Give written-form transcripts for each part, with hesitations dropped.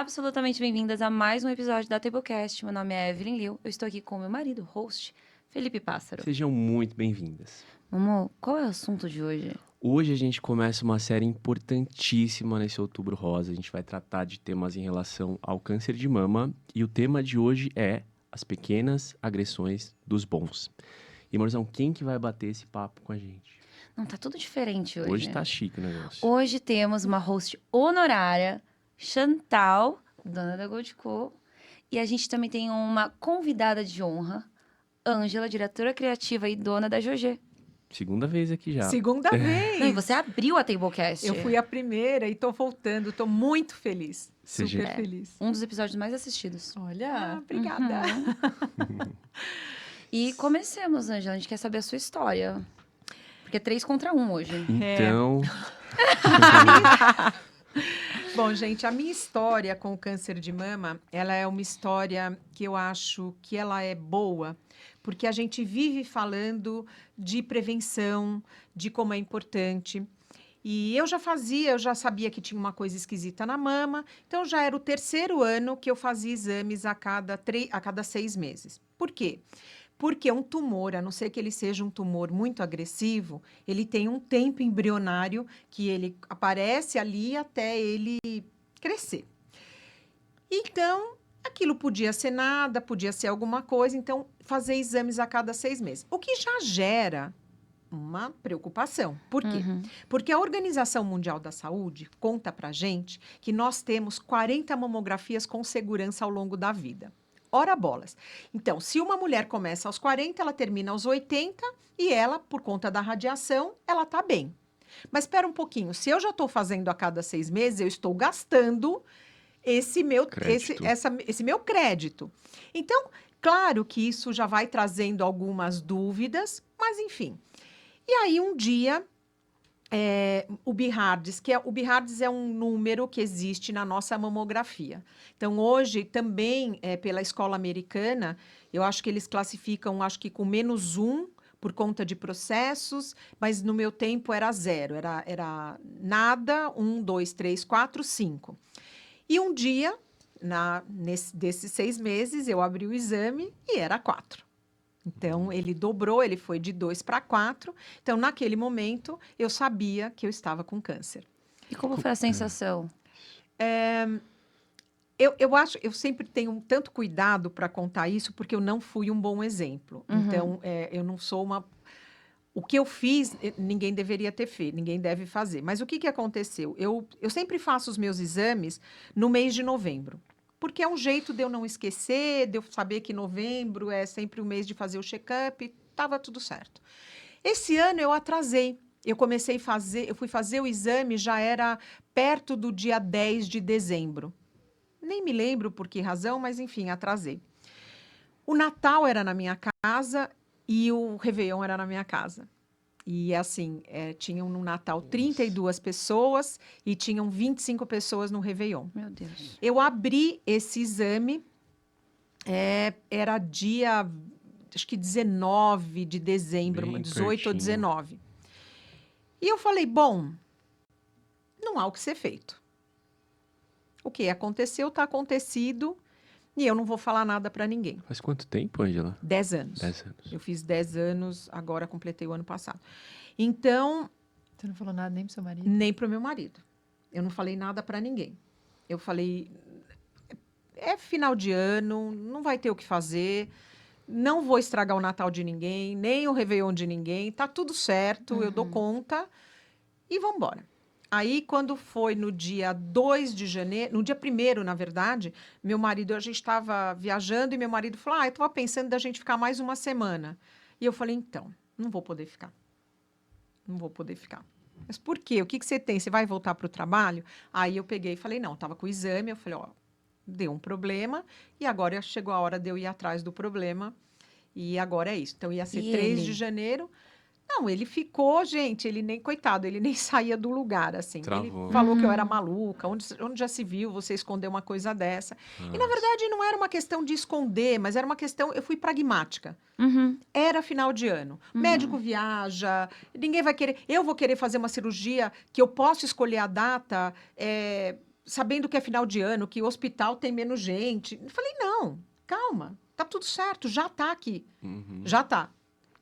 absolutamente bem-vindas a mais um episódio da Tablecast. Meu nome é Evelyn Liu, eu estou aqui com o meu marido, host, Felipe Pássaro. Sejam muito bem-vindas. Amor, qual é o assunto de hoje? Hoje a gente começa uma série importantíssima nesse Outubro Rosa. A gente vai tratar de temas em relação ao câncer de mama e o tema de hoje é as pequenas agressões dos bons. E, Morzão, quem que vai bater esse papo com a gente? Não, tá tudo diferente hoje. Hoje tá chique o negócio. Hoje temos uma host honorária, Chantal, dona da Gold Co. E a gente também tem uma convidada de honra, Ângela, diretora criativa e dona da GOG. Segunda vez aqui já. Segunda vez. Não, e você abriu a Tablecast. Eu fui a primeira e tô voltando. Tô muito feliz. Super feliz. Um dos episódios mais assistidos. Olha, obrigada. E comecemos, Ângela. A gente quer saber a sua história. Porque é 3 contra 1 hoje. Então, Bom, gente, a minha história com o câncer de mama, ela é uma história que eu acho que ela é boa, porque a gente vive falando de prevenção, de como é importante. E eu já sabia que tinha uma coisa esquisita na mama, então já era o 3º ano que eu fazia exames a cada 6 meses. Por quê? Porque um tumor, a não ser que ele seja um tumor muito agressivo, ele tem um tempo embrionário que ele aparece ali até ele crescer. Então, aquilo podia ser nada, podia ser alguma coisa, então fazer exames a cada 6 meses. O que já gera uma preocupação. Por quê? Porque a Organização Mundial da Saúde conta pra gente que nós temos 40 mamografias com segurança ao longo da vida. Ora bolas. Então, se uma mulher começa aos 40, ela termina aos 80 e ela, por conta da radiação, ela tá bem. Mas espera um pouquinho, se eu já estou fazendo a cada 6 meses, eu estou gastando esse meu crédito. Então, claro que isso já vai trazendo algumas dúvidas, mas enfim. E aí, um dia, o BIHARDS, o BIHARDS é um número que existe na nossa mamografia. Então, hoje, também, pela escola americana, eu acho que eles classificam, acho que com -1, por conta de processos, mas no meu tempo era 0, era nada, 1, 2, 3, 4, 5. E um dia, desses 6 meses, eu abri o exame e era 4. Então, ele dobrou, ele foi de 2 para 4. Então, naquele momento, eu sabia que eu estava com câncer. E como foi a sensação? Eu sempre tenho tanto cuidado para contar isso, porque eu não fui um bom exemplo. Então, eu não sou uma... O que eu fiz, ninguém deveria ter feito, ninguém deve fazer. Mas o que aconteceu? Eu sempre faço os meus exames no mês de novembro. Porque é um jeito de eu não esquecer, de eu saber que novembro é sempre o mês de fazer o check-up, estava tudo certo. Esse ano eu atrasei. Eu fui fazer o exame, já era perto do dia 10 de dezembro. Nem me lembro por que razão, mas enfim, atrasei. O Natal era na minha casa e o Réveillon era na minha casa. E assim, tinham no Natal 32 pessoas e tinham 25 pessoas no Réveillon. Meu Deus. Eu abri esse exame, era dia, acho que 19 de dezembro, Bem 18 pertinho. ou 19. E eu falei, bom, não há o que ser feito. O que aconteceu, está acontecido, e eu não vou falar nada para ninguém. faz quanto tempo, Ângela? 10 anos. 10 anos. Eu fiz 10 anos, agora completei o ano passado. Então, Você não falou nada nem pro seu marido? nem para o meu marido. Eu não falei nada para ninguém. Eu falei, é final de ano, não vai ter o que fazer, não vou estragar o Natal de ninguém, nem o Réveillon de ninguém, tá tudo certo, eu dou conta e vamos embora. Aí, quando foi no dia 2 de janeiro, no dia 1º, na verdade, meu marido, a gente estava viajando e meu marido falou, eu estava pensando da gente ficar mais uma semana. E eu falei, então, não vou poder ficar. Não vou poder ficar. Mas por quê? O que você tem? Você vai voltar para o trabalho? Aí eu peguei e falei, não, estava com o exame, eu falei, deu um problema e agora chegou a hora de eu ir atrás do problema e agora é isso. Então, ia ser 3 de janeiro. Não, ele ficou, gente, coitado, ele nem saía do lugar, assim. Travou. Ele falou que eu era maluca, onde já se viu você esconder uma coisa dessa? E, na verdade, não era uma questão de esconder, mas era uma questão, eu fui pragmática. Era final de ano. Médico viaja, ninguém vai querer... Eu vou querer fazer uma cirurgia que eu posso escolher a data sabendo que é final de ano, que o hospital tem menos gente. Eu falei, não, calma, tá tudo certo, já tá aqui, Uhum. já tá.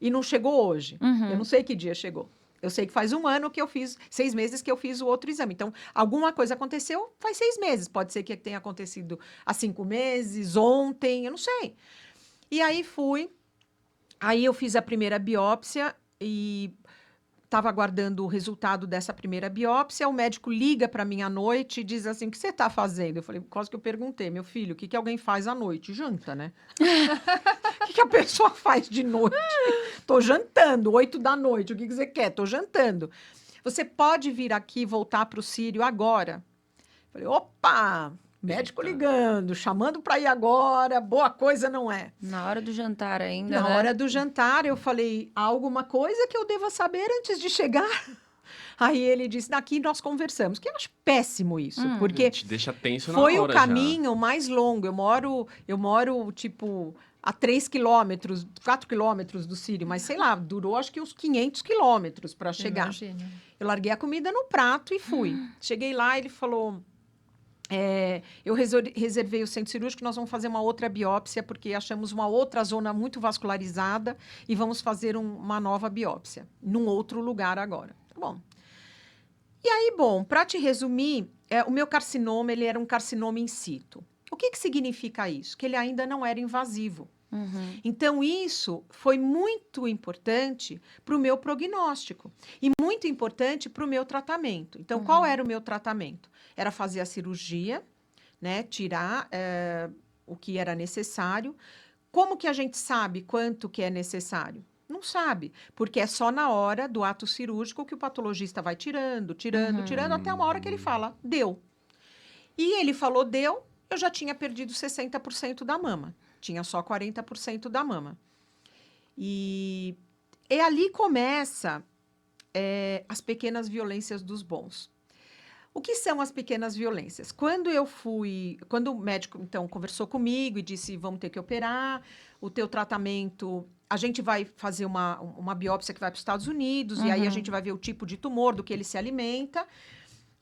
E não chegou hoje. Uhum. Eu não sei que dia chegou. Eu sei que faz 1 ano que eu fiz, 6 meses que eu fiz o outro exame. Então, alguma coisa aconteceu faz 6 meses. Pode ser que tenha acontecido há 5 meses, ontem, eu não sei. E aí fui, aí eu fiz a primeira biópsia e estava aguardando o resultado dessa primeira biópsia. O médico liga para mim à noite e diz assim: o que você está fazendo? Eu falei, por causa que eu perguntei, meu filho, o que alguém faz à noite? Janta, né? O que a pessoa faz de noite? Tô jantando, 8 da noite. O que você quer? Tô jantando. Você pode vir aqui voltar para o Sírio agora? Eu falei, opa! Médico Eita. ligando, chamando para ir agora, boa coisa não é. Na hora do jantar ainda, Na né? hora do jantar, eu falei, há alguma coisa que eu deva saber antes de chegar? Aí ele disse, daqui nós conversamos, que eu acho péssimo isso, porque Te deixa tenso foi na o hora já. caminho mais longo. Eu moro, tipo, a 3 quilômetros, 4 quilômetros do Sírio, mas sei lá, durou acho que uns 500 quilômetros para chegar. Imagina. Eu larguei a comida no prato e fui. Cheguei lá, ele falou... eu reservei o centro cirúrgico, nós vamos fazer uma outra biópsia, porque achamos uma outra zona muito vascularizada e vamos fazer uma nova biópsia, num outro lugar agora. Tá bom. E aí, bom, para te resumir, o meu carcinoma, ele era um carcinoma in situ. O que significa isso? Que ele ainda não era invasivo. Uhum. Então, isso foi muito importante para o meu prognóstico e muito importante para o meu tratamento. Então, qual era o meu tratamento? Era fazer a cirurgia, né, tirar o que era necessário. Como que a gente sabe quanto que é necessário? Não sabe, porque é só na hora do ato cirúrgico que o patologista vai tirando, tirando, até uma hora que ele fala, deu. E ele falou, deu, eu já tinha perdido 60% da mama. Tinha só 40% da mama. E ali começa as pequenas violências dos bons. O que são as pequenas violências? Quando o médico, então, conversou comigo e disse, vamos ter que operar, o teu tratamento, a gente vai fazer uma biópsia que vai para os Estados Unidos, e aí a gente vai ver o tipo de tumor, do que ele se alimenta,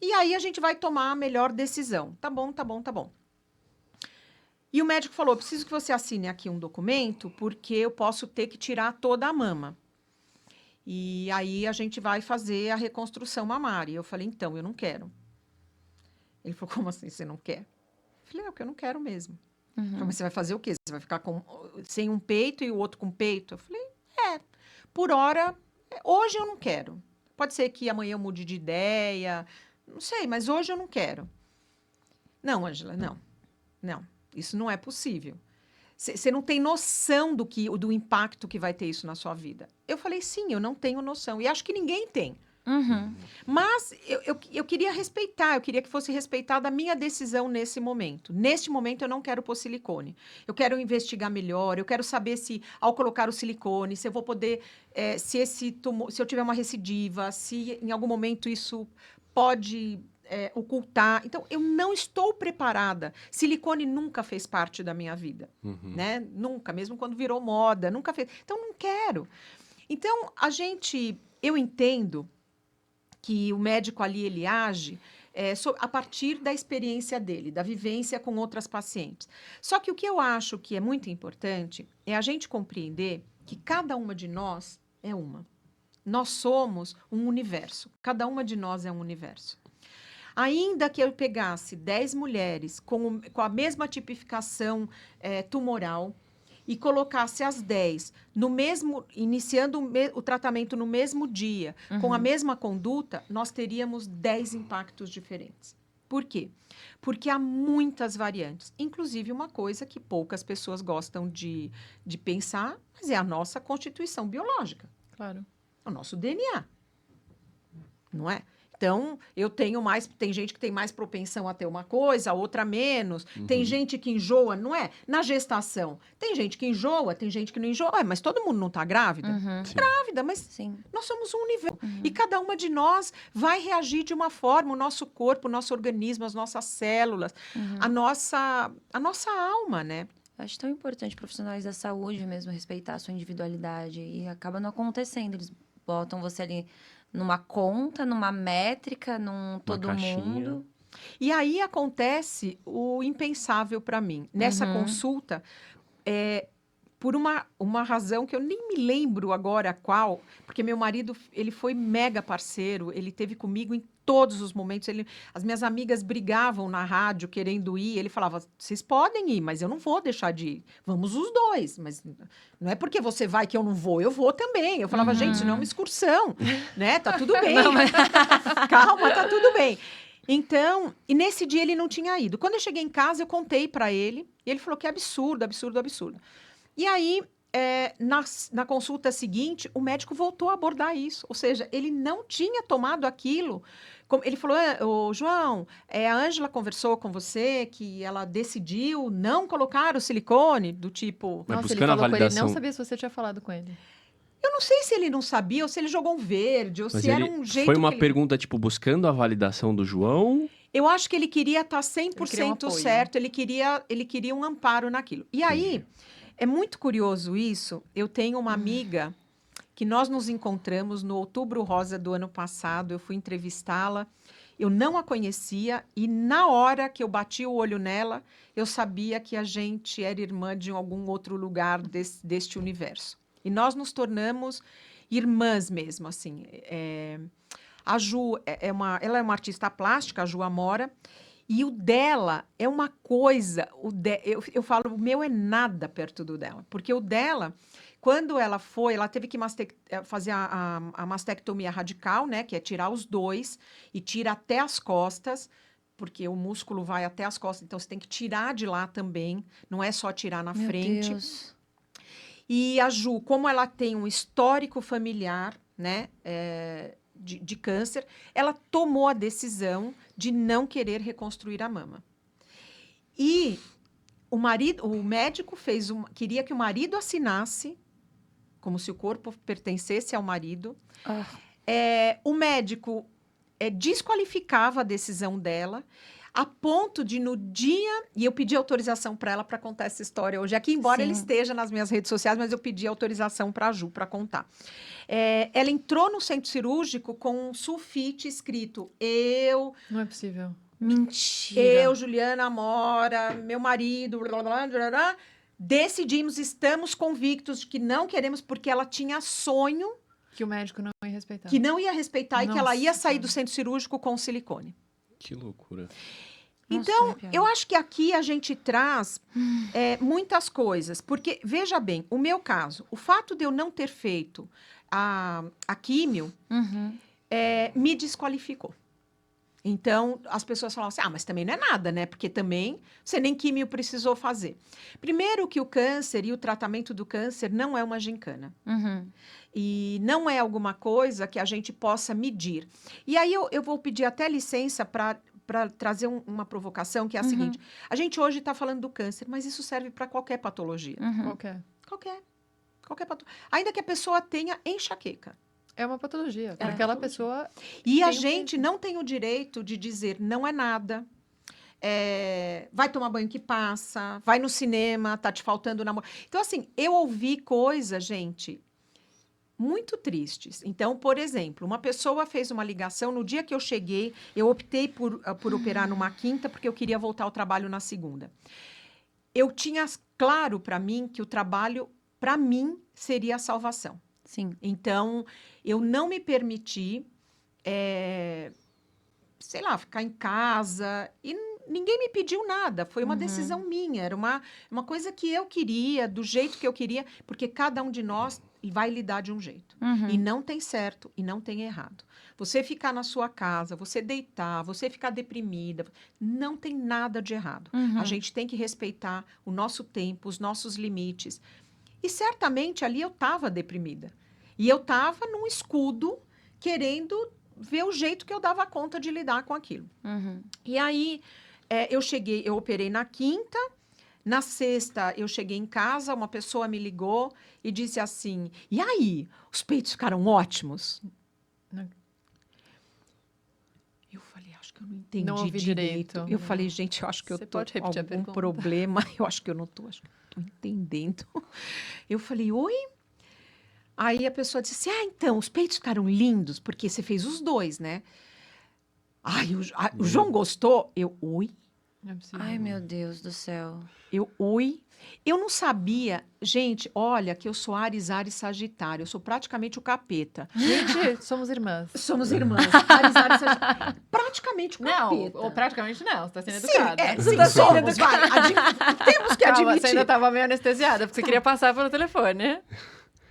e aí a gente vai tomar a melhor decisão. Tá bom, tá bom, tá bom. E o médico falou, preciso que você assine aqui um documento, porque eu posso ter que tirar toda a mama. E aí a gente vai fazer a reconstrução mamária. E eu falei, então, eu não quero. Ele falou, como assim você não quer? Eu falei, é o que eu não quero mesmo. Ele falou, mas você vai fazer o quê? Você vai ficar sem um peito e o outro com peito? Eu falei, por hora, hoje eu não quero. Pode ser que amanhã eu mude de ideia, não sei, mas hoje eu não quero. Não, Ângela, não. Isso não é possível. Você não tem noção do impacto que vai ter isso na sua vida. Eu falei, sim, eu não tenho noção. E acho que ninguém tem. Uhum. Mas eu queria respeitar, eu queria que fosse respeitada a minha decisão nesse momento. Neste momento, eu não quero pôr silicone. Eu quero investigar melhor, eu quero saber se, ao colocar o silicone, se eu vou poder, se eu tiver uma recidiva, se em algum momento isso pode ocultar. Então, eu não estou preparada. Silicone nunca fez parte da minha vida, né? Nunca, mesmo quando virou moda, nunca fez. Então, não quero. Então, eu entendo que o médico ali, ele age a partir da experiência dele, da vivência com outras pacientes. Só que o que eu acho que é muito importante é a gente compreender que cada uma de nós é uma. Nós somos um universo. Cada uma de nós é um universo. Ainda que eu pegasse 10 mulheres com a mesma tipificação tumoral e colocasse as 10 iniciando o tratamento no mesmo dia, com a mesma conduta, nós teríamos 10 impactos diferentes. Por quê? Porque há muitas variantes. Inclusive, uma coisa que poucas pessoas gostam de pensar, mas é a nossa constituição biológica. Claro. O nosso DNA. Não é? Então, tem gente que tem mais propensão a ter uma coisa, outra menos. Tem gente que enjoa, não é? Na gestação, tem gente que enjoa, tem gente que não enjoa. Mas todo mundo não está grávida? Grávida, mas Sim. nós somos um universo. E cada uma de nós vai reagir de uma forma. O nosso corpo, o nosso organismo, as nossas células, a nossa alma, né? Acho tão importante profissionais da saúde mesmo respeitar a sua individualidade. E acaba não acontecendo. Eles botam você ali numa conta, numa métrica, num todo caixinha. mundo. E aí acontece o impensável para mim. Nessa Uhum. consulta, por uma razão que eu nem me lembro agora qual, porque meu marido, ele foi mega parceiro, ele teve comigo em todos os momentos. As minhas amigas brigavam na rádio querendo ir, ele falava, vocês podem ir, mas eu não vou deixar de ir. Vamos os dois, mas não é porque você vai que eu não vou, eu vou também. Eu falava, gente, isso não é uma excursão, né? Tá tudo bem. Não, mas- Calma, tá tudo bem. Então, e nesse dia ele não tinha ido. Quando eu cheguei em casa, eu contei para ele, e ele falou que é absurdo, absurdo, absurdo. E aí, na consulta seguinte, o médico voltou a abordar isso. Ou seja, ele não tinha tomado aquilo. Ele falou, ô, João, a Ângela conversou com você que ela decidiu não colocar o silicone, do tipo... Mas Nossa, ele buscando a falou com ele, validação- não sabia se você tinha falado com ele. Eu não sei se ele não sabia, ou se ele jogou um verde, ou Mas se era ele um jeito foi uma que ele... pergunta, tipo, buscando a validação do João? Eu acho que ele queria estar Ele queria um 100% apoio. certo, ele queria um amparo naquilo. E aí, é muito curioso isso. Eu tenho uma amiga que nós nos encontramos no Outubro Rosa do ano passado. Eu fui entrevistá-la. Eu não a conhecia e na hora que eu bati o olho nela, eu sabia que a gente era irmã de algum outro lugar deste universo. E nós nos tornamos irmãs mesmo, assim. A Ju ela é uma artista plástica, a Ju Amora, e o dela é uma coisa, eu falo, o meu é nada perto do dela, porque o dela, quando ela teve que fazer a mastectomia radical, né, que é tirar os dois e tira até as costas, porque o músculo vai até as costas, então você tem que tirar de lá também, não é só tirar na Meu frente. Deus. E a Ju, como ela tem um histórico familiar, né, de câncer, ela tomou a decisão de não querer reconstruir a mama. E o médico queria que o marido assinasse, como se o corpo pertencesse ao marido. Ah. O médico desqualificava a decisão dela, a ponto de no dia... E eu pedi autorização para ela para contar essa história hoje aqui, embora ele Sim. esteja nas minhas redes sociais, mas eu pedi autorização para a Ju para contar. Ela entrou no centro cirúrgico com um sulfite escrito Não é possível. Mentira. Juliana Amora, meu marido, blá, blá, blá, blá, decidimos, estamos convictos de que não queremos, porque ela tinha sonho Que o médico não ia respeitar. que não ia respeitar e que ela ia Nossa sair do Senhora. centro cirúrgico com silicone. Que loucura. Nossa, Então, arrepiada. eu acho que aqui a gente traz muitas coisas. Porque, veja bem, o meu caso, o fato de eu não ter feito a químio Uhum. me desqualificou. Então, as pessoas falavam assim, mas também não é nada, né? Porque também você nem químio precisou fazer. Primeiro que o câncer e o tratamento do câncer não é uma gincana. Uhum. E não é alguma coisa que a gente possa medir. E aí eu vou pedir até licença para trazer uma provocação, que é a seguinte. A gente hoje está falando do câncer, mas isso serve para qualquer patologia. Uhum. Qualquer. Qualquer patologia. Ainda que a pessoa tenha enxaqueca. É uma patologia. Para uma aquela patologia. pessoa. E a Tem um gente tempo. não tem o direito de dizer não é nada. Vai tomar banho que passa, vai no cinema, tá te faltando namoro. Então, assim, eu ouvi coisas, gente, muito tristes. Então, por exemplo, uma pessoa fez uma ligação, no dia que eu cheguei, eu optei por operar numa quinta, porque eu queria voltar ao trabalho na segunda. Eu tinha claro para mim que o trabalho, para mim, seria a salvação. Sim. Então, eu não me permiti, sei lá, ficar em casa e ninguém me pediu nada. Foi uma decisão minha, era uma coisa que eu queria, do jeito que eu queria, porque cada um de nós vai lidar de um jeito. Uhum. E não tem certo e não tem errado. Você ficar na sua casa, você deitar, você ficar deprimida, não tem nada de errado. Uhum. A gente tem que respeitar o nosso tempo, os nossos limites. E certamente ali eu estava deprimida. E eu estava num escudo, querendo ver o jeito que eu dava conta de lidar com aquilo. Uhum. E aí, eu operei na quinta. Na sexta, eu cheguei em casa, uma pessoa me ligou e disse assim, e aí, os peitos ficaram ótimos? Não. Eu falei, acho que eu não entendi Não ouvi direito. Eu falei, gente, eu acho que eu Você tô pode com repetir a algum pergunta? problema. Eu acho que eu não tô, acho que eu tô entendendo. Eu falei, oi? Aí a pessoa disse assim, então, os peitos ficaram lindos, porque você fez os dois, né? Ai, o João gostou? Oi? Não é possível. Ai, meu Deus do céu. Oi? Eu não sabia. Gente, olha que eu sou Áries, Sagitário. Eu sou praticamente o capeta. Gente, somos irmãs. Somos irmãs. Áries, Sagitário. Praticamente o Não, capeta. ou praticamente não, você tá sendo Sim, educada. sim, somos, vai. Temos que Calma, admitir. você ainda tava meio anestesiada, porque você queria passar pelo telefone.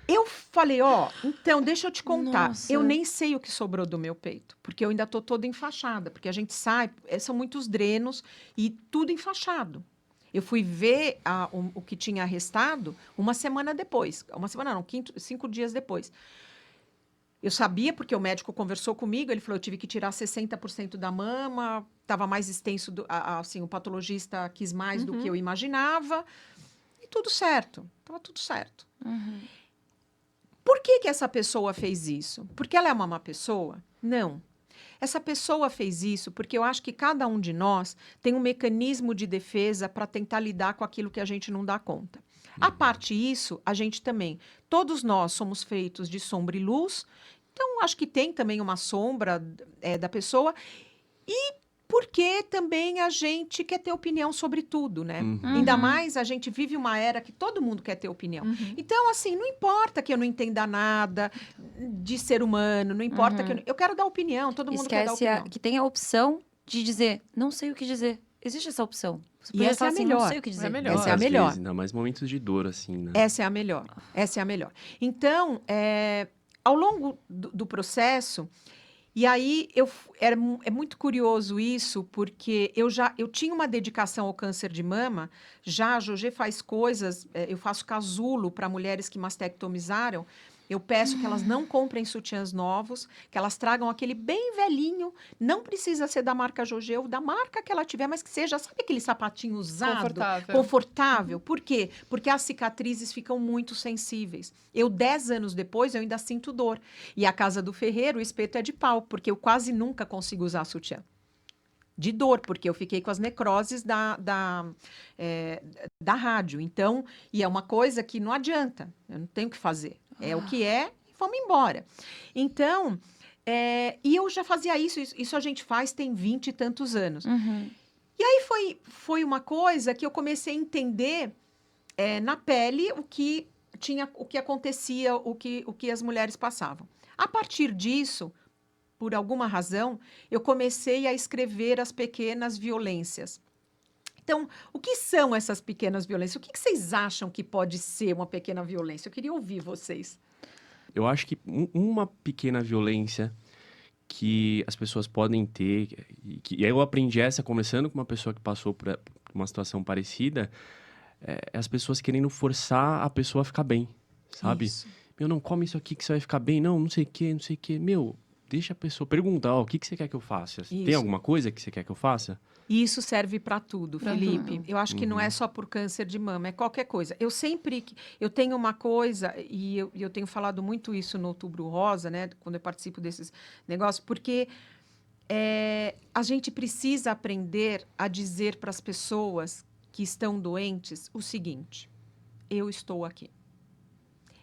Eu falei, ó, então, deixa eu te contar. Nossa. Eu nem sei o que sobrou do meu peito, porque eu ainda tô toda enfaixada, porque a gente sai, são muitos drenos e tudo enfaixado. Eu fui ver o que tinha restado uma semana depois. Uma semana não, 5 dias depois. Eu sabia, porque o médico conversou comigo, ele falou, eu tive que tirar 60% da mama, estava mais extenso, assim, o patologista quis mais do que eu imaginava, e tudo certo, estava tudo certo. Uhum. Por que que essa pessoa fez isso? Porque ela é uma má pessoa? Não. Essa pessoa fez isso porque eu acho que cada um de nós tem um mecanismo de defesa para tentar lidar com aquilo que a gente não dá conta. A parte isso, a gente também. Todos nós somos feitos de sombra e luz, então acho que tem também uma sombra da pessoa. E porque também a gente quer ter opinião sobre tudo, né? Uhum. Ainda mais a gente vive uma era que todo mundo quer ter opinião. Então, assim, não importa que eu não entenda nada de ser humano, não importa que eu quero dar opinião, todo mundo quer dar Esquece opinião. que tem a opção de dizer, não sei o que dizer. Existe essa opção. Você E poderia essa falar é a assim, melhor. não sei o que dizer. É melhor. Essa é a Às melhor. vezes, ainda mais momentos de dor, assim, né? Essa é a melhor. Essa é a melhor. Então, ao longo do processo, e aí é muito curioso isso, porque eu tinha uma dedicação ao câncer de mama, já a Jogê faz coisas, eu faço casulo para mulheres que mastectomizaram, eu peço que elas não comprem sutiãs novos, que elas tragam aquele bem velhinho, não precisa ser da marca Jogê ou da marca que ela tiver, mas que seja, sabe aquele sapatinho usado? Confortável. Confortável. Por quê? Porque as cicatrizes ficam muito sensíveis. 10 anos depois, eu ainda sinto dor. E a casa do ferreiro, o espeto é de pau, porque eu quase nunca consigo usar sutiã. De dor, porque eu fiquei com as necroses da rádio. Então, e é uma coisa que não adianta, eu não tenho o que fazer. É o que é e vamos embora. Então, e eu já fazia isso a gente faz tem 20 e tantos anos. Uhum. E aí foi uma coisa que eu comecei a entender na pele o que acontecia, o que as mulheres passavam. A partir disso, por alguma razão, eu comecei a escrever as pequenas violências. Então, o que são essas pequenas violências? O que vocês acham que pode ser uma pequena violência? Eu queria ouvir vocês. Eu acho que uma pequena violência que as pessoas podem ter, e eu aprendi essa conversando com uma pessoa que passou por uma situação parecida, é as pessoas querendo forçar a pessoa a ficar bem, sabe? Isso. Meu, não come isso aqui que você vai ficar bem, não sei o que, não sei o que. Meu, deixa a pessoa perguntar, o que você quer que eu faça? Tem Isso. alguma coisa que você quer que eu faça? E isso serve para tudo, Pra Felipe. tudo. Eu acho que não é só por câncer de mama, é qualquer coisa. Eu tenho uma coisa, e eu tenho falado muito isso no Outubro Rosa, né? Quando eu participo desses negócios, porque a gente precisa aprender a dizer para as pessoas que estão doentes o seguinte: eu estou aqui.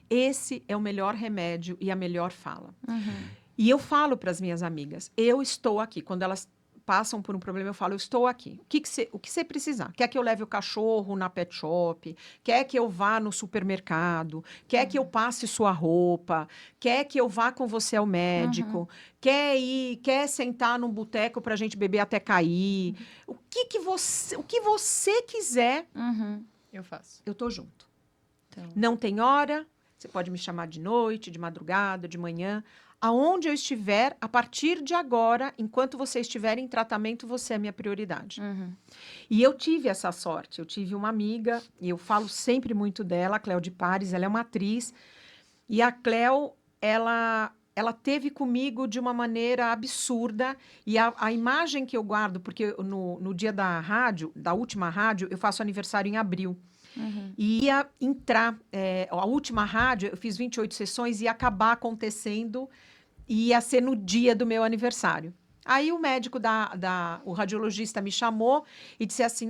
Esse é o melhor remédio e a melhor fala. Uhum. E eu falo para as minhas amigas, eu estou aqui. Quando elas passam por um problema, eu falo, eu estou aqui. O que você precisar? Quer que eu leve o cachorro na pet shop? Quer que eu vá no supermercado? Quer que eu passe sua roupa? Quer que eu vá com você ao médico? Quer sentar num boteco para a gente beber até cair? O que você quiser, Uhum. Eu faço. eu tô junto. Então, Não tem hora, você pode me chamar de noite, de madrugada, de manhã. Aonde eu estiver, a partir de agora, enquanto você estiver em tratamento, você é minha prioridade. uhum. E eu tive essa sorte. Eu tive uma amiga, e eu falo sempre muito dela, a Cléo de Pares, ela é uma atriz. E a Cléo, ela teve comigo de uma maneira absurda. E a imagem que eu guardo, porque no dia da rádio, da última rádio, eu faço aniversário em abril. Uhum. E ia entrar, a última rádio, eu fiz 28 sessões, ia acabar acontecendo, ia ser no dia do meu aniversário. Aí o médico o radiologista me chamou e disse assim,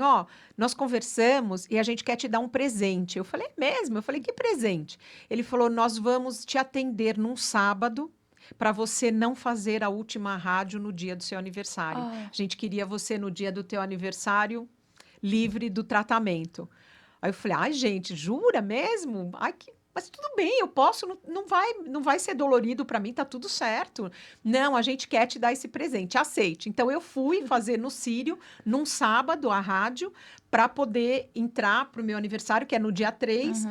nós conversamos e a gente quer te dar um presente. Eu falei, mesmo? Eu falei, que presente? Ele falou, nós vamos te atender num sábado para você não fazer a última rádio no dia do seu aniversário. Ah. A gente queria você no dia do teu aniversário livre do tratamento. Aí eu falei, ai, gente, jura mesmo? Ai, mas tudo bem, eu posso, não vai ser dolorido para mim, tá tudo certo. Não, a gente quer te dar esse presente, aceite. Então eu fui fazer no Sírio, num sábado, a rádio, para poder entrar pro meu aniversário, que é no dia 3,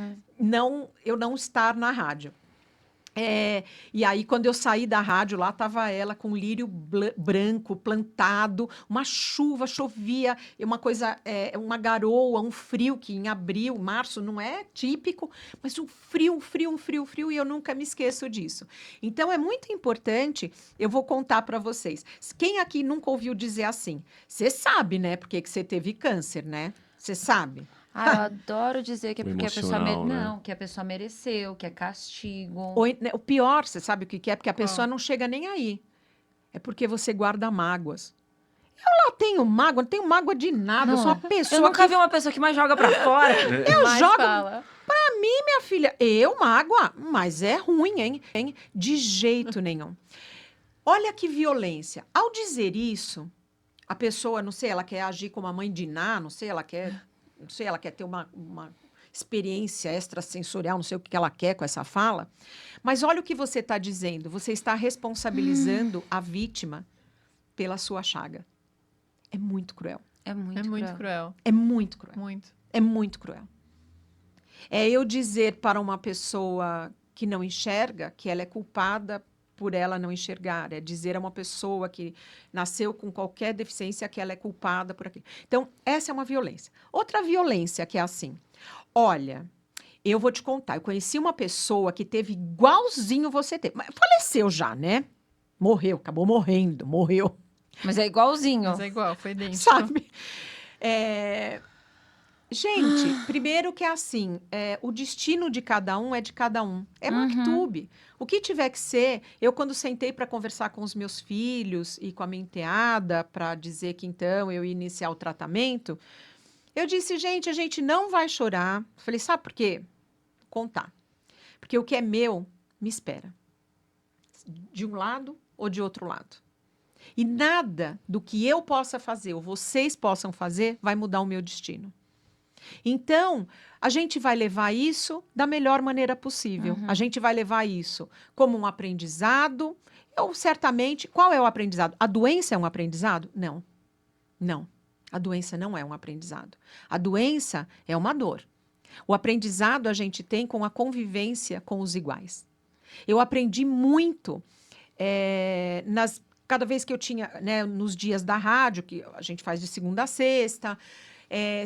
eu não estar na rádio. E aí, quando eu saí da rádio, lá estava ela com lírio branco, plantado, uma chuva, chovia, uma coisa, uma garoa, um frio, que em abril, março, não é típico, mas um frio, e eu nunca me esqueço disso. Então, é muito importante, eu vou contar para vocês. Quem aqui nunca ouviu dizer assim? Você sabe, né, porque que você teve câncer, né? Você sabe? Ah, eu adoro dizer que é O porque a pessoa... emocional, né? Não, que a pessoa mereceu, que é castigo. Né, o pior, você sabe o que é? Porque a Qual? pessoa não chega nem aí. É porque você guarda mágoas. Eu não tenho mágoa de nada. Eu sou uma pessoa Eu nunca que vi uma pessoa que mais joga pra fora. eu Mas jogo. fala. Minha filha, mágoa, mas é ruim, hein? De jeito nenhum. Olha que violência. Ao dizer isso, a pessoa, não sei, ela quer agir como a mãe de Iná, não sei, ela quer ter uma experiência extrasensorial, não sei o que ela quer com essa fala. Mas olha o que você está dizendo. Você está responsabilizando a vítima pela sua chaga. É muito cruel. É muito, É muito cruel. É muito cruel. Muito. É muito cruel. É eu dizer para uma pessoa que não enxerga que ela é culpada por ela não enxergar. É dizer a uma pessoa que nasceu com qualquer deficiência que ela é culpada por aquilo. Então, essa é uma violência. Outra violência que é assim. Olha, eu vou te contar. Eu conheci uma pessoa que teve igualzinho você teve. Mas faleceu já, né? Morreu, acabou morrendo, morreu. Mas é igualzinho. Mas é igual, foi idêntico. Sabe? Gente, primeiro que é assim, o destino de cada um é de cada um. É Maktub. O que tiver que ser, eu quando sentei para conversar com os meus filhos e com a minha enteada para dizer que então eu ia iniciar o tratamento, eu disse, gente, a gente não vai chorar. Falei, sabe por quê? Vou contar. Porque o que é meu, me espera. De um lado ou de outro lado. E nada do que eu possa fazer ou vocês possam fazer vai mudar o meu destino. Então, a gente vai levar isso da melhor maneira possível. A gente vai levar isso como um aprendizado. Eu, certamente, qual é o aprendizado? A doença é um aprendizado? Não. Não. A doença não é um aprendizado. A doença é uma dor. O aprendizado a gente tem com a convivência com os iguais. Eu aprendi muito cada vez que eu tinha, né, nos dias da rádio, que a gente faz de segunda a sexta,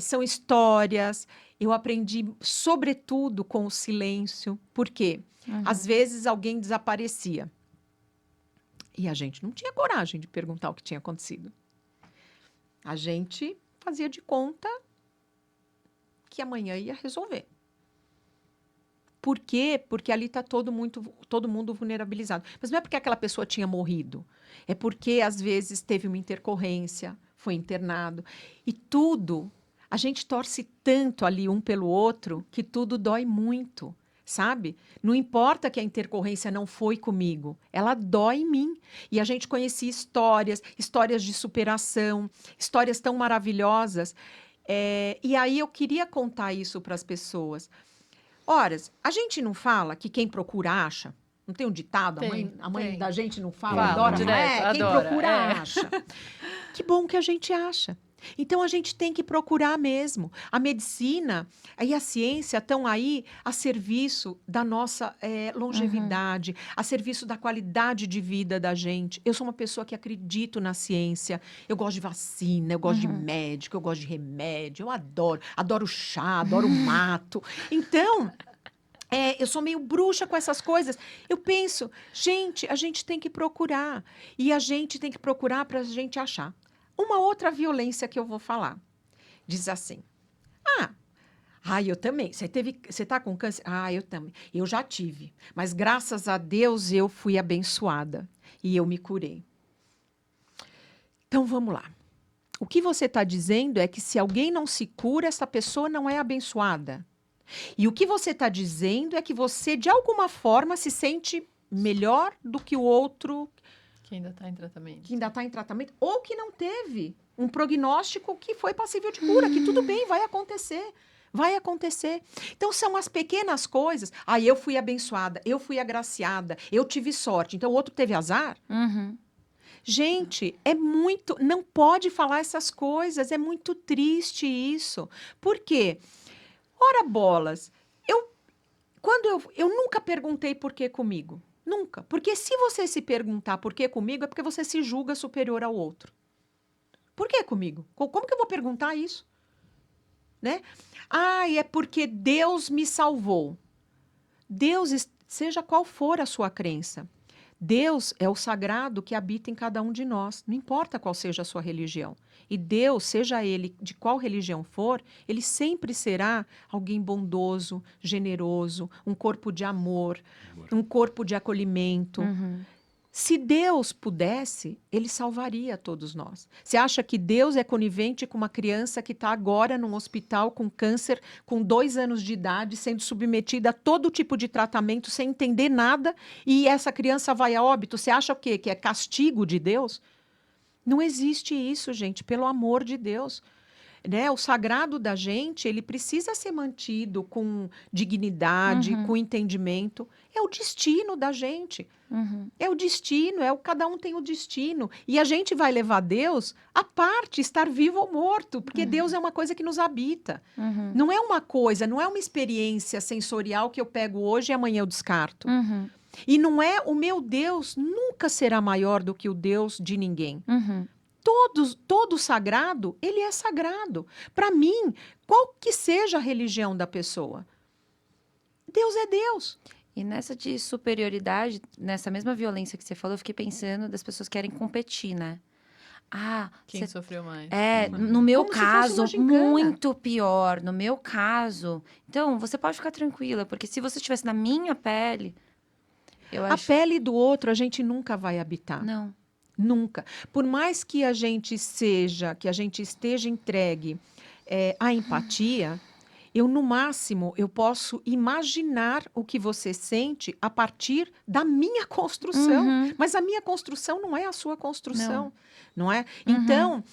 são histórias. Eu aprendi, sobretudo, com o silêncio. Por quê? Às vezes alguém desaparecia. E a gente não tinha coragem de perguntar o que tinha acontecido. A gente fazia de conta que amanhã ia resolver. Por quê? Porque ali está todo mundo vulnerabilizado. Mas não é porque aquela pessoa tinha morrido. É porque, às vezes, teve uma intercorrência, foi internado. E tudo, a gente torce tanto ali um pelo outro, que tudo dói muito, sabe? Não importa que a intercorrência não foi comigo, ela dói em mim. E a gente conhecia histórias de superação, histórias tão maravilhosas. E aí eu queria contar isso para as pessoas. Ora, a gente não fala que quem procura acha? Não tem um ditado? A mãe tem. da gente não fala, Fala, adora direto, falar? Quem adora, procura acha. Que bom que a gente acha. Então, a gente tem que procurar mesmo. A medicina e a ciência estão aí a serviço da nossa longevidade, a serviço da qualidade de vida da gente. Eu sou uma pessoa que acredito na ciência. Eu gosto de vacina, eu gosto de médico, eu gosto de remédio. Eu adoro chá, adoro mato. Então, eu sou meio bruxa com essas coisas. Eu penso, gente, a gente tem que procurar. E a gente tem que procurar para a gente achar. Uma outra violência que eu vou falar. Diz assim, eu também. Você tá com câncer? Eu também. Eu já tive. Mas graças a Deus eu fui abençoada. E eu me curei. Então, vamos lá. O que você está dizendo é que se alguém não se cura, essa pessoa não é abençoada. E o que você está dizendo é que você, de alguma forma, se sente melhor do que o outro Que ainda tá em tratamento. que ainda está em tratamento ou que não teve um prognóstico que foi passível de cura, que tudo bem, vai acontecer. Vai acontecer. Então, são as pequenas coisas. Ah, eu fui abençoada, eu fui agraciada, eu tive sorte. Então, o outro teve azar. Uhum. Gente, é muito. Não pode falar essas coisas. É muito triste isso. Por quê? Ora, bolas. Eu nunca perguntei por que comigo. Nunca. Porque se você se perguntar por que comigo, é porque você se julga superior ao outro. Por que comigo? Como que eu vou perguntar isso? Né? Ah, é porque Deus me salvou. Deus, seja qual for a sua crença, Deus é o sagrado que habita em cada um de nós, não importa qual seja a sua religião. E Deus, seja ele de qual religião for, ele sempre será alguém bondoso, generoso, um corpo de amor, um corpo de acolhimento. Uhum. Se Deus pudesse, ele salvaria todos nós. Você acha que Deus é conivente com uma criança que está agora num hospital com câncer, com 2 anos de idade, sendo submetida a todo tipo de tratamento, sem entender nada, e essa criança vai a óbito? Você acha o quê? Que é castigo de Deus? Não existe isso, gente, pelo amor de Deus. Né? O sagrado da gente, ele precisa ser mantido com dignidade, com entendimento. É o destino da gente. Uhum. É o destino, cada um tem o destino. E a gente vai levar Deus à parte, estar vivo ou morto, porque Deus é uma coisa que nos habita. Uhum. Não é uma coisa, não é uma experiência sensorial que eu pego hoje e amanhã eu descarto. Uhum. E não é, o meu Deus nunca será maior do que o Deus de ninguém. Uhum. Todo sagrado, ele é sagrado. Para mim, qual que seja a religião da pessoa, Deus é Deus. E nessa de superioridade, nessa mesma violência que você falou, eu fiquei pensando das pessoas que querem competir, né? Ah, Quem você sofreu mais? no meu Como se fosse caso, uma gincana. muito pior. No meu caso. Então, você pode ficar tranquila, porque se você estivesse na minha pele, eu A acho. pele do outro a gente nunca vai habitar. Não. Nunca. Por mais que a gente esteja entregue à empatia, no máximo, eu posso imaginar o que você sente a partir da minha construção. Uhum. Mas a minha construção não é a sua construção, não é? Uhum. Então,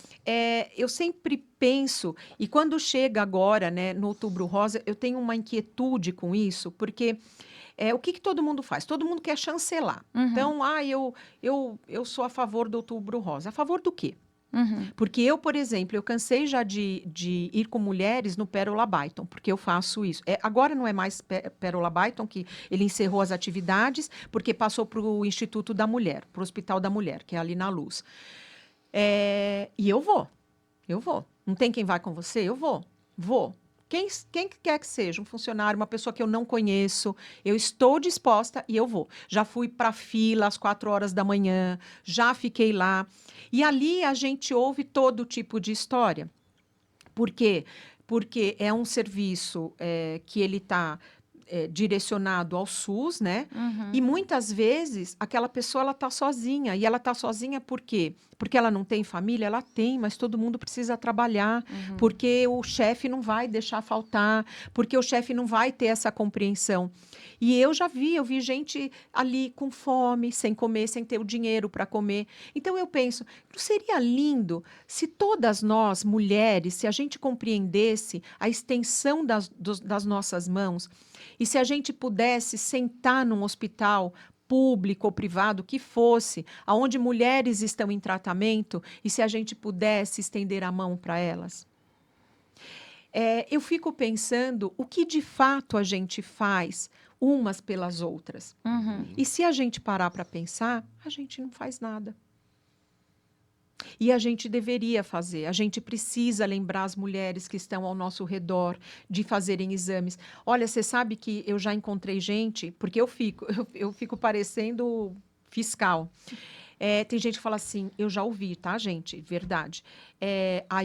eu sempre penso, e quando chega agora, né, no Outubro Rosa, eu tenho uma inquietude com isso, porque o que todo mundo faz? Todo mundo quer chancelar. Uhum. Então, eu sou a favor do Outubro Rosa. A favor do quê? Uhum. Porque eu, por exemplo, eu cansei já de ir com mulheres no Pérola Byton, porque eu faço isso. Agora não é mais Pérola Byton, que ele encerrou as atividades, porque passou para o Instituto da Mulher, para o Hospital da Mulher, que é ali na Luz. E eu vou. Não tem quem vai com você? Eu vou. Quem quer que seja, um funcionário, uma pessoa que eu não conheço, eu estou disposta e eu vou. Já fui para a fila às 4 horas da manhã, já fiquei lá. E ali a gente ouve todo tipo de história. Por quê? Porque é um serviço que ele está direcionado ao SUS, né? Uhum. E muitas vezes aquela pessoa ela está sozinha. E ela está sozinha por quê? Porque ela não tem família? Ela tem, mas todo mundo precisa trabalhar. Uhum. Porque o chefe não vai deixar faltar. Porque o chefe não vai ter essa compreensão. E eu vi gente ali com fome, sem comer, sem ter o dinheiro para comer. Então eu penso, não seria lindo se todas nós, mulheres, se a gente compreendesse a extensão das nossas mãos e se a gente pudesse sentar num hospital público ou privado, que fosse, aonde mulheres estão em tratamento, e se a gente pudesse estender a mão para elas? Eu fico pensando o que de fato a gente faz umas pelas outras. Uhum. E se a gente parar para pensar, a gente não faz nada. E a gente deveria fazer. A gente precisa lembrar as mulheres que estão ao nosso redor de fazerem exames. Olha, você sabe que eu já encontrei gente, porque eu fico parecendo fiscal. Tem gente que fala assim, eu já ouvi, tá, gente? Verdade.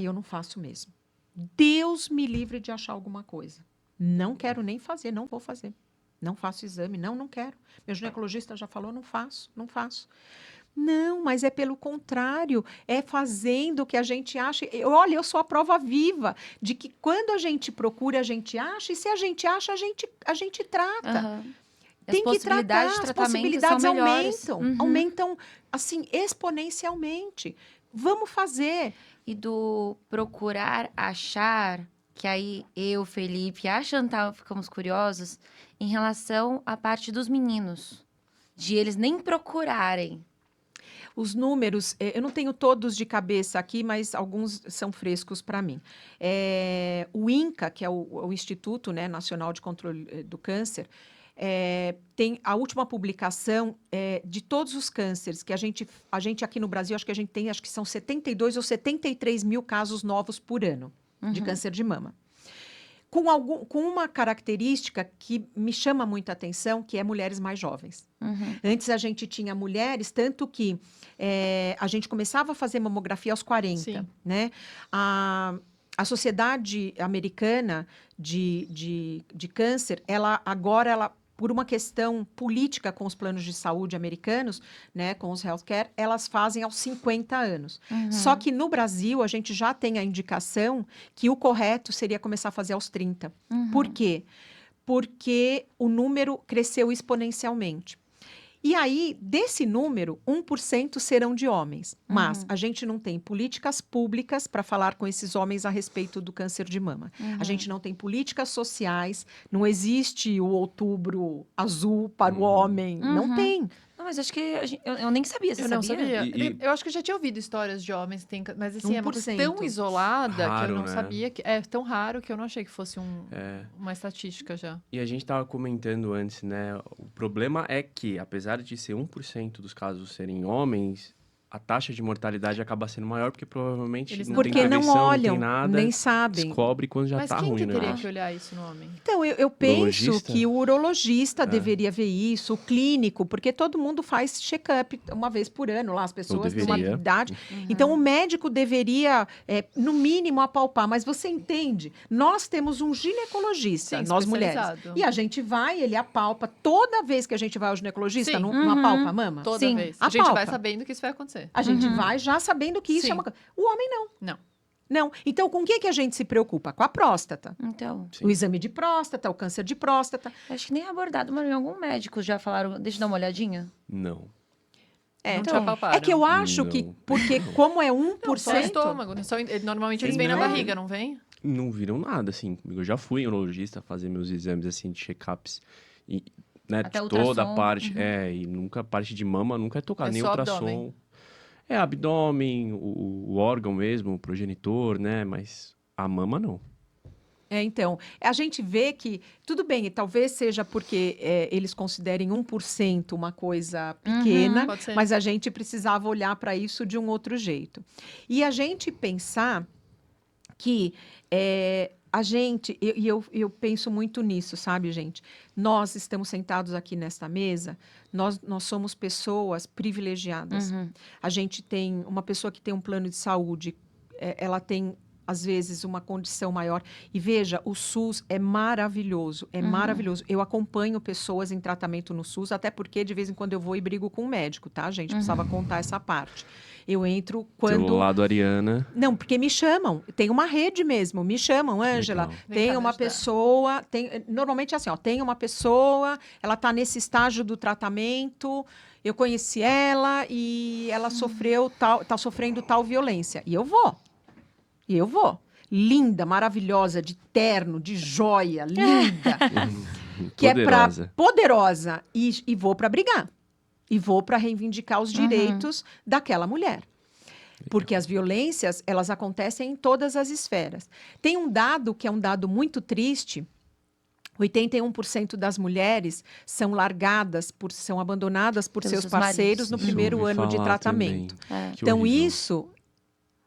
Eu não faço mesmo. Deus me livre de achar alguma coisa. Não quero nem fazer, não vou fazer. Não faço exame, não quero. Meu ginecologista já falou, não faço. Não, mas é pelo contrário, é fazendo o que a gente acha. Olha, eu sou a prova viva de que quando a gente procura, a gente acha, e se a gente acha, a gente trata. Uhum. As tem que possibilidades tratar, de as tratamento possibilidades são melhores. aumentam, assim, exponencialmente. Vamos fazer. E do procurar achar, que aí eu, Felipe e a Chantal ficamos curiosos em relação à parte dos meninos. De eles nem procurarem. Os números, eu não tenho todos de cabeça aqui, mas alguns são frescos para mim. O INCA, que é o Instituto, né, Nacional de Controle do Câncer, tem a última publicação de todos os cânceres que a gente aqui no Brasil, acho que são 72 ou 73 mil casos novos por ano de câncer de mama. Com uma característica que me chama muita atenção, que é mulheres mais jovens. Antes a gente tinha mulheres, tanto que a gente começava a fazer mamografia aos 40, Sim. né? A Sociedade Americana de Câncer, agora, por uma questão política com os planos de saúde americanos, né, com os healthcare, elas fazem aos 50 anos. Só que no Brasil, a gente já tem a indicação que o correto seria começar a fazer aos 30. Por quê? Porque o número cresceu exponencialmente. E aí, desse número, 1% serão de homens. Mas a gente não tem políticas públicas para falar com esses homens a respeito do câncer de mama. A gente não tem políticas sociais, não existe o outubro azul para o homem. Não tem. Não, mas acho que eu nem sabia, você Eu não sabia? sabia. Eu acho que eu já tinha ouvido histórias de homens que têm... Mas assim, é uma coisa 1%. tão isolada que eu Raro, não né? sabia. É tão raro que eu não achei que fosse uma estatística já. E a gente tava comentando antes, né? O problema é que, apesar de ser 1% dos casos serem homens, a taxa de mortalidade acaba sendo maior, porque provavelmente Eles não não tem Porque não prevenção, olham, não tem nada. nem sabem. Descobre quando já Mas tá quem ruim, que né? teria que olhar isso no homem? Então, eu penso Urologista? que o urologista deveria ver isso, o clínico, porque todo mundo faz check-up uma vez por ano lá, as pessoas de uma deveria. idade. Então, o médico deveria, no mínimo, apalpar. Mas você entende? Nós temos um ginecologista, Sim, nós mulheres. especializado. E a gente vai, ele apalpa. Toda vez que a gente vai ao ginecologista, Sim. não apalpa a mama? Toda Sim, vez. A gente apalpa. vai sabendo que isso vai acontecer. A gente vai já sabendo que isso Sim. é uma coisa. O homem não. Não. Não. Então, com o que a gente se preocupa? Com a próstata. Então, Sim. O exame de próstata, o câncer de próstata. acho que nem é abordado, mas em algum médico já falaram, deixa eu dar uma olhadinha. Não. Não te então, apalparam. É que eu acho que, Não. porque como é 1%... Não, só o estômago. Normalmente eles Sim, vêm na não. barriga, não vem? Não viram nada, assim. Eu já fui urologista fazer meus exames, assim, de check-ups. E, né, Até de toda a ultrassom, parte. E nunca, a parte de mama nunca é tocada, É nem só ultrassom. abdômen. É, abdômen, o órgão mesmo, o progenitor, né? Mas a mama não. Então, a gente vê que, tudo bem, e talvez seja porque eles considerem 1% uma coisa pequena, Pode ser. mas a gente precisava olhar para isso de um outro jeito. E a gente pensar que a gente, eu penso muito nisso, sabe, gente? Nós estamos sentados aqui nesta mesa, nós somos pessoas privilegiadas. A gente tem uma pessoa que tem um plano de saúde, ela tem, às vezes, uma condição maior. E veja, o SUS é maravilhoso, maravilhoso. Eu acompanho pessoas em tratamento no SUS, até porque de vez em quando eu vou e brigo com o médico, tá, gente? Precisava contar essa parte. Eu entro quando... Pelo lado Ariana. Não, porque me chamam. Tem uma rede mesmo. Me chamam, Ângela. Legal. Vem Tem cá me uma ajudar. pessoa. Normalmente é assim, ó. Tem uma pessoa, ela está nesse estágio do tratamento. Eu conheci ela e ela está sofrendo tal violência. E eu vou. Linda, maravilhosa, de terno, de joia, linda. que é Poderosa. poderosa. E vou para brigar. E vou para reivindicar os direitos daquela mulher. Porque as violências, elas acontecem em todas as esferas. Tem um dado que é um dado muito triste. 81% das mulheres são largadas, são abandonadas por Pelos seus seus parceiros maridos. no Isso primeiro eu ouvi ano de falar tratamento. também. Que Então, horrível. isso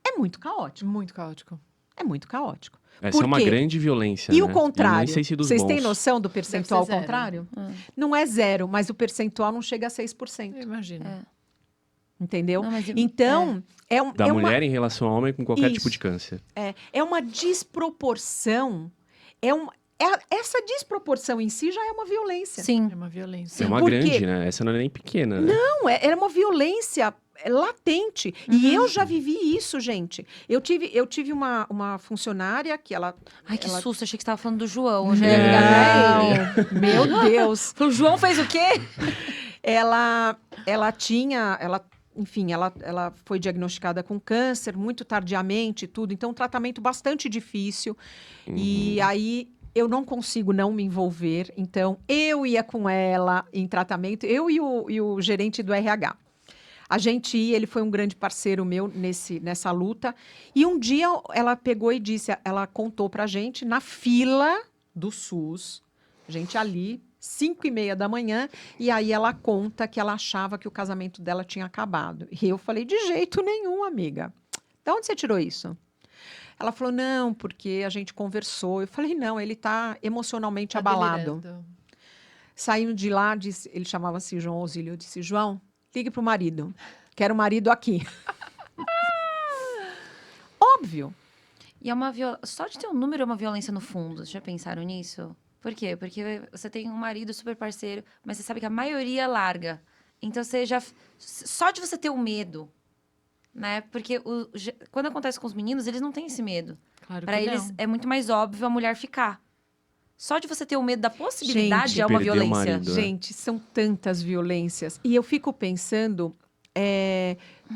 é muito caótico. Muito caótico. É muito caótico. Essa é uma Por quê? grande violência, E né? o contrário? Eu nem sei se dos Vocês bons. têm noção do percentual ao zero. contrário? Não é 0, mas o percentual não chega a 6%. Eu imagino. Entendeu? Não, mas Então, Da é mulher em relação ao homem com qualquer tipo Isso. de câncer. é uma desproporção. Essa desproporção em si já é uma violência. Sim. É uma violência. É uma por grande, quê? né? Essa não é nem pequena, né? Não, é uma violência latente. E eu já vivi isso, gente. Eu tive uma funcionária que ela... Ai, que ela... susto, achei que você tava falando do João. Eu já ia ligar pra ele. Meu Deus. O João fez o quê? Ela tinha... Enfim, ela foi diagnosticada com câncer muito tardiamente, tudo. Então, um tratamento bastante difícil. E aí, eu não consigo não me envolver. Então, eu ia com ela em tratamento, eu e o gerente do RH. A gente ia, ele foi um grande parceiro meu nessa luta. E um dia, ela pegou e disse, ela contou pra gente, na fila do SUS, gente ali... 5:30 da manhã, e aí ela conta que ela achava que o casamento dela tinha acabado. E eu falei, de jeito nenhum, amiga. De onde você tirou isso? Ela falou, não, porque a gente conversou. Eu falei, não, ele está emocionalmente abalado. delirando. Saindo de lá, ele chamava-se João Osílio, eu disse, João, ligue para o marido. Quero o marido aqui. Óbvio. E é só de ter um número é uma violência no fundo. Vocês já pensaram nisso? Por quê? Porque você tem um marido super parceiro, mas você sabe que a maioria larga. Então você já... Só de você ter o medo, né? Porque quando acontece com os meninos, eles não têm esse medo. Claro Pra que eles não. é muito mais óbvio a mulher ficar. Só de você ter o medo da possibilidade Gente, é uma perder o violência. marido. Gente, são tantas violências. E eu fico pensando,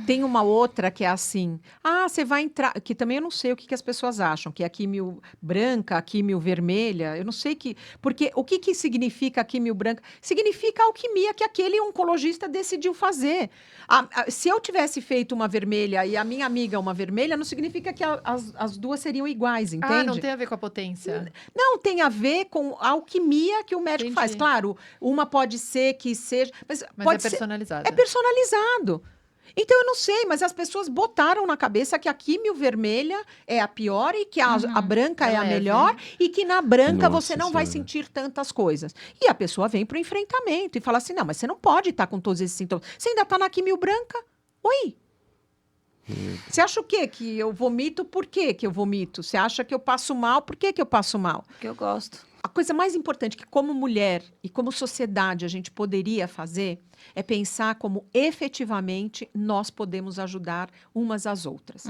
tem uma outra que é assim, você vai entrar, que também eu não sei o que as pessoas acham, que é a químio branca, a químio vermelha, eu não sei porque o que significa a químio branca? Significa a alquimia que aquele oncologista decidiu fazer. Se eu tivesse feito uma vermelha e a minha amiga uma vermelha, não significa que as duas seriam iguais, entende? Ah, não tem a ver com a potência. Não, tem a ver com a alquimia que o médico faz. Entendi. Claro, uma pode ser que seja... Mas Mas pode é ser... personalizada. É personalizado. Então, eu não sei, mas as pessoas botaram na cabeça que a químio vermelha é a pior e que a branca É é a leve. melhor e que na branca Nossa você não vai Senhora. sentir tantas coisas. E a pessoa vem para o enfrentamento e fala assim, não, mas você não pode estar com todos esses sintomas. Você ainda está na químio branca? Oi? Você acha o quê? Que eu vomito? Por quê que eu vomito? Você acha que eu passo mal? Por que eu passo mal? Que eu gosto. A coisa mais importante que, como mulher e como sociedade, a gente poderia fazer é pensar como efetivamente nós podemos ajudar umas às outras.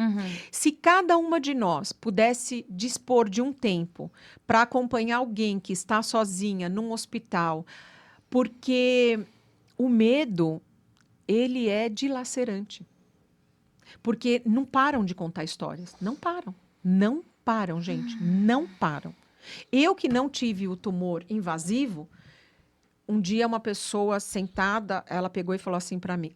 Se cada uma de nós pudesse dispor de um tempo para acompanhar alguém que está sozinha num hospital, porque o medo, ele é dilacerante. Porque não param de contar histórias. Não param. Não param, gente. Não param. Eu que não tive o tumor invasivo, um dia uma pessoa sentada, ela pegou e falou assim para mim,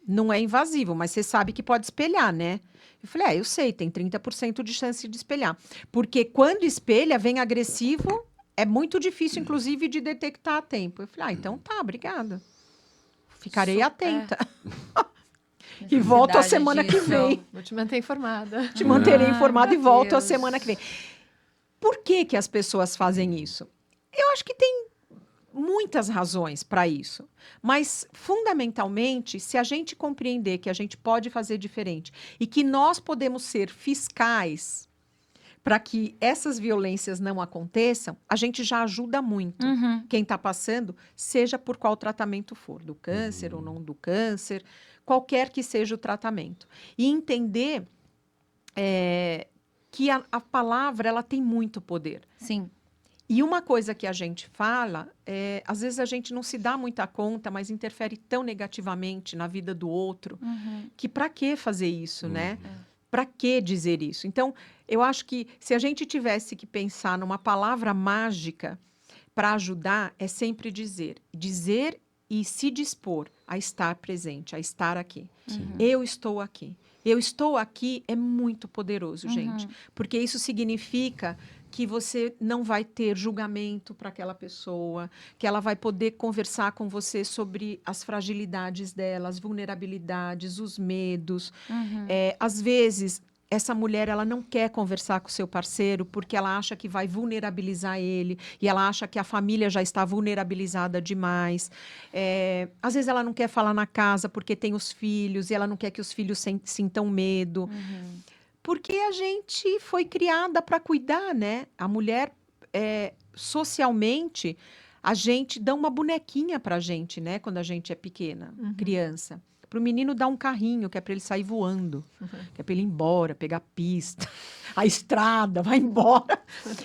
não é invasivo, mas você sabe que pode espelhar, né? Eu falei, eu sei, tem 30% de chance de espelhar. Porque quando espelha, vem agressivo, é muito difícil, inclusive, de detectar a tempo. Eu falei, então tá, obrigada. Ficarei atenta. E volto a semana que vem. Vou te manter informada. Te manterei informada e meu volto a Deus. semana que vem. Por que as pessoas fazem isso? Eu acho que tem muitas razões para isso. Mas, fundamentalmente, se a gente compreender que a gente pode fazer diferente e que nós podemos ser fiscais para que essas violências não aconteçam, a gente já ajuda muito quem está passando, seja por qual tratamento for, do câncer ou não do câncer, qualquer que seja o tratamento. E entender que a palavra ela tem muito poder. Sim. E uma coisa que a gente fala, às vezes a gente não se dá muita conta, mas interfere tão negativamente na vida do outro, que para que fazer isso, né? Para que dizer isso? Então, eu acho que se a gente tivesse que pensar numa palavra mágica para ajudar, é sempre dizer. Dizer e se dispor a estar presente, a estar aqui. Eu estou aqui. Eu estou aqui é muito poderoso, gente. Porque isso significa que você não vai ter julgamento para aquela pessoa, que ela vai poder conversar com você sobre as fragilidades dela, as vulnerabilidades, os medos. Às vezes, essa mulher ela não quer conversar com o seu parceiro porque ela acha que vai vulnerabilizar ele e ela acha que a família já está vulnerabilizada demais. Às vezes ela não quer falar na casa porque tem os filhos e ela não quer que os filhos sintam medo. Porque a gente foi criada para cuidar, né? A mulher, socialmente, a gente dá uma bonequinha para a gente, né? Quando a gente é pequena, criança. Pro menino dá um carrinho, que é para ele sair voando, que é para ele ir embora, pegar a pista, a estrada, vai embora.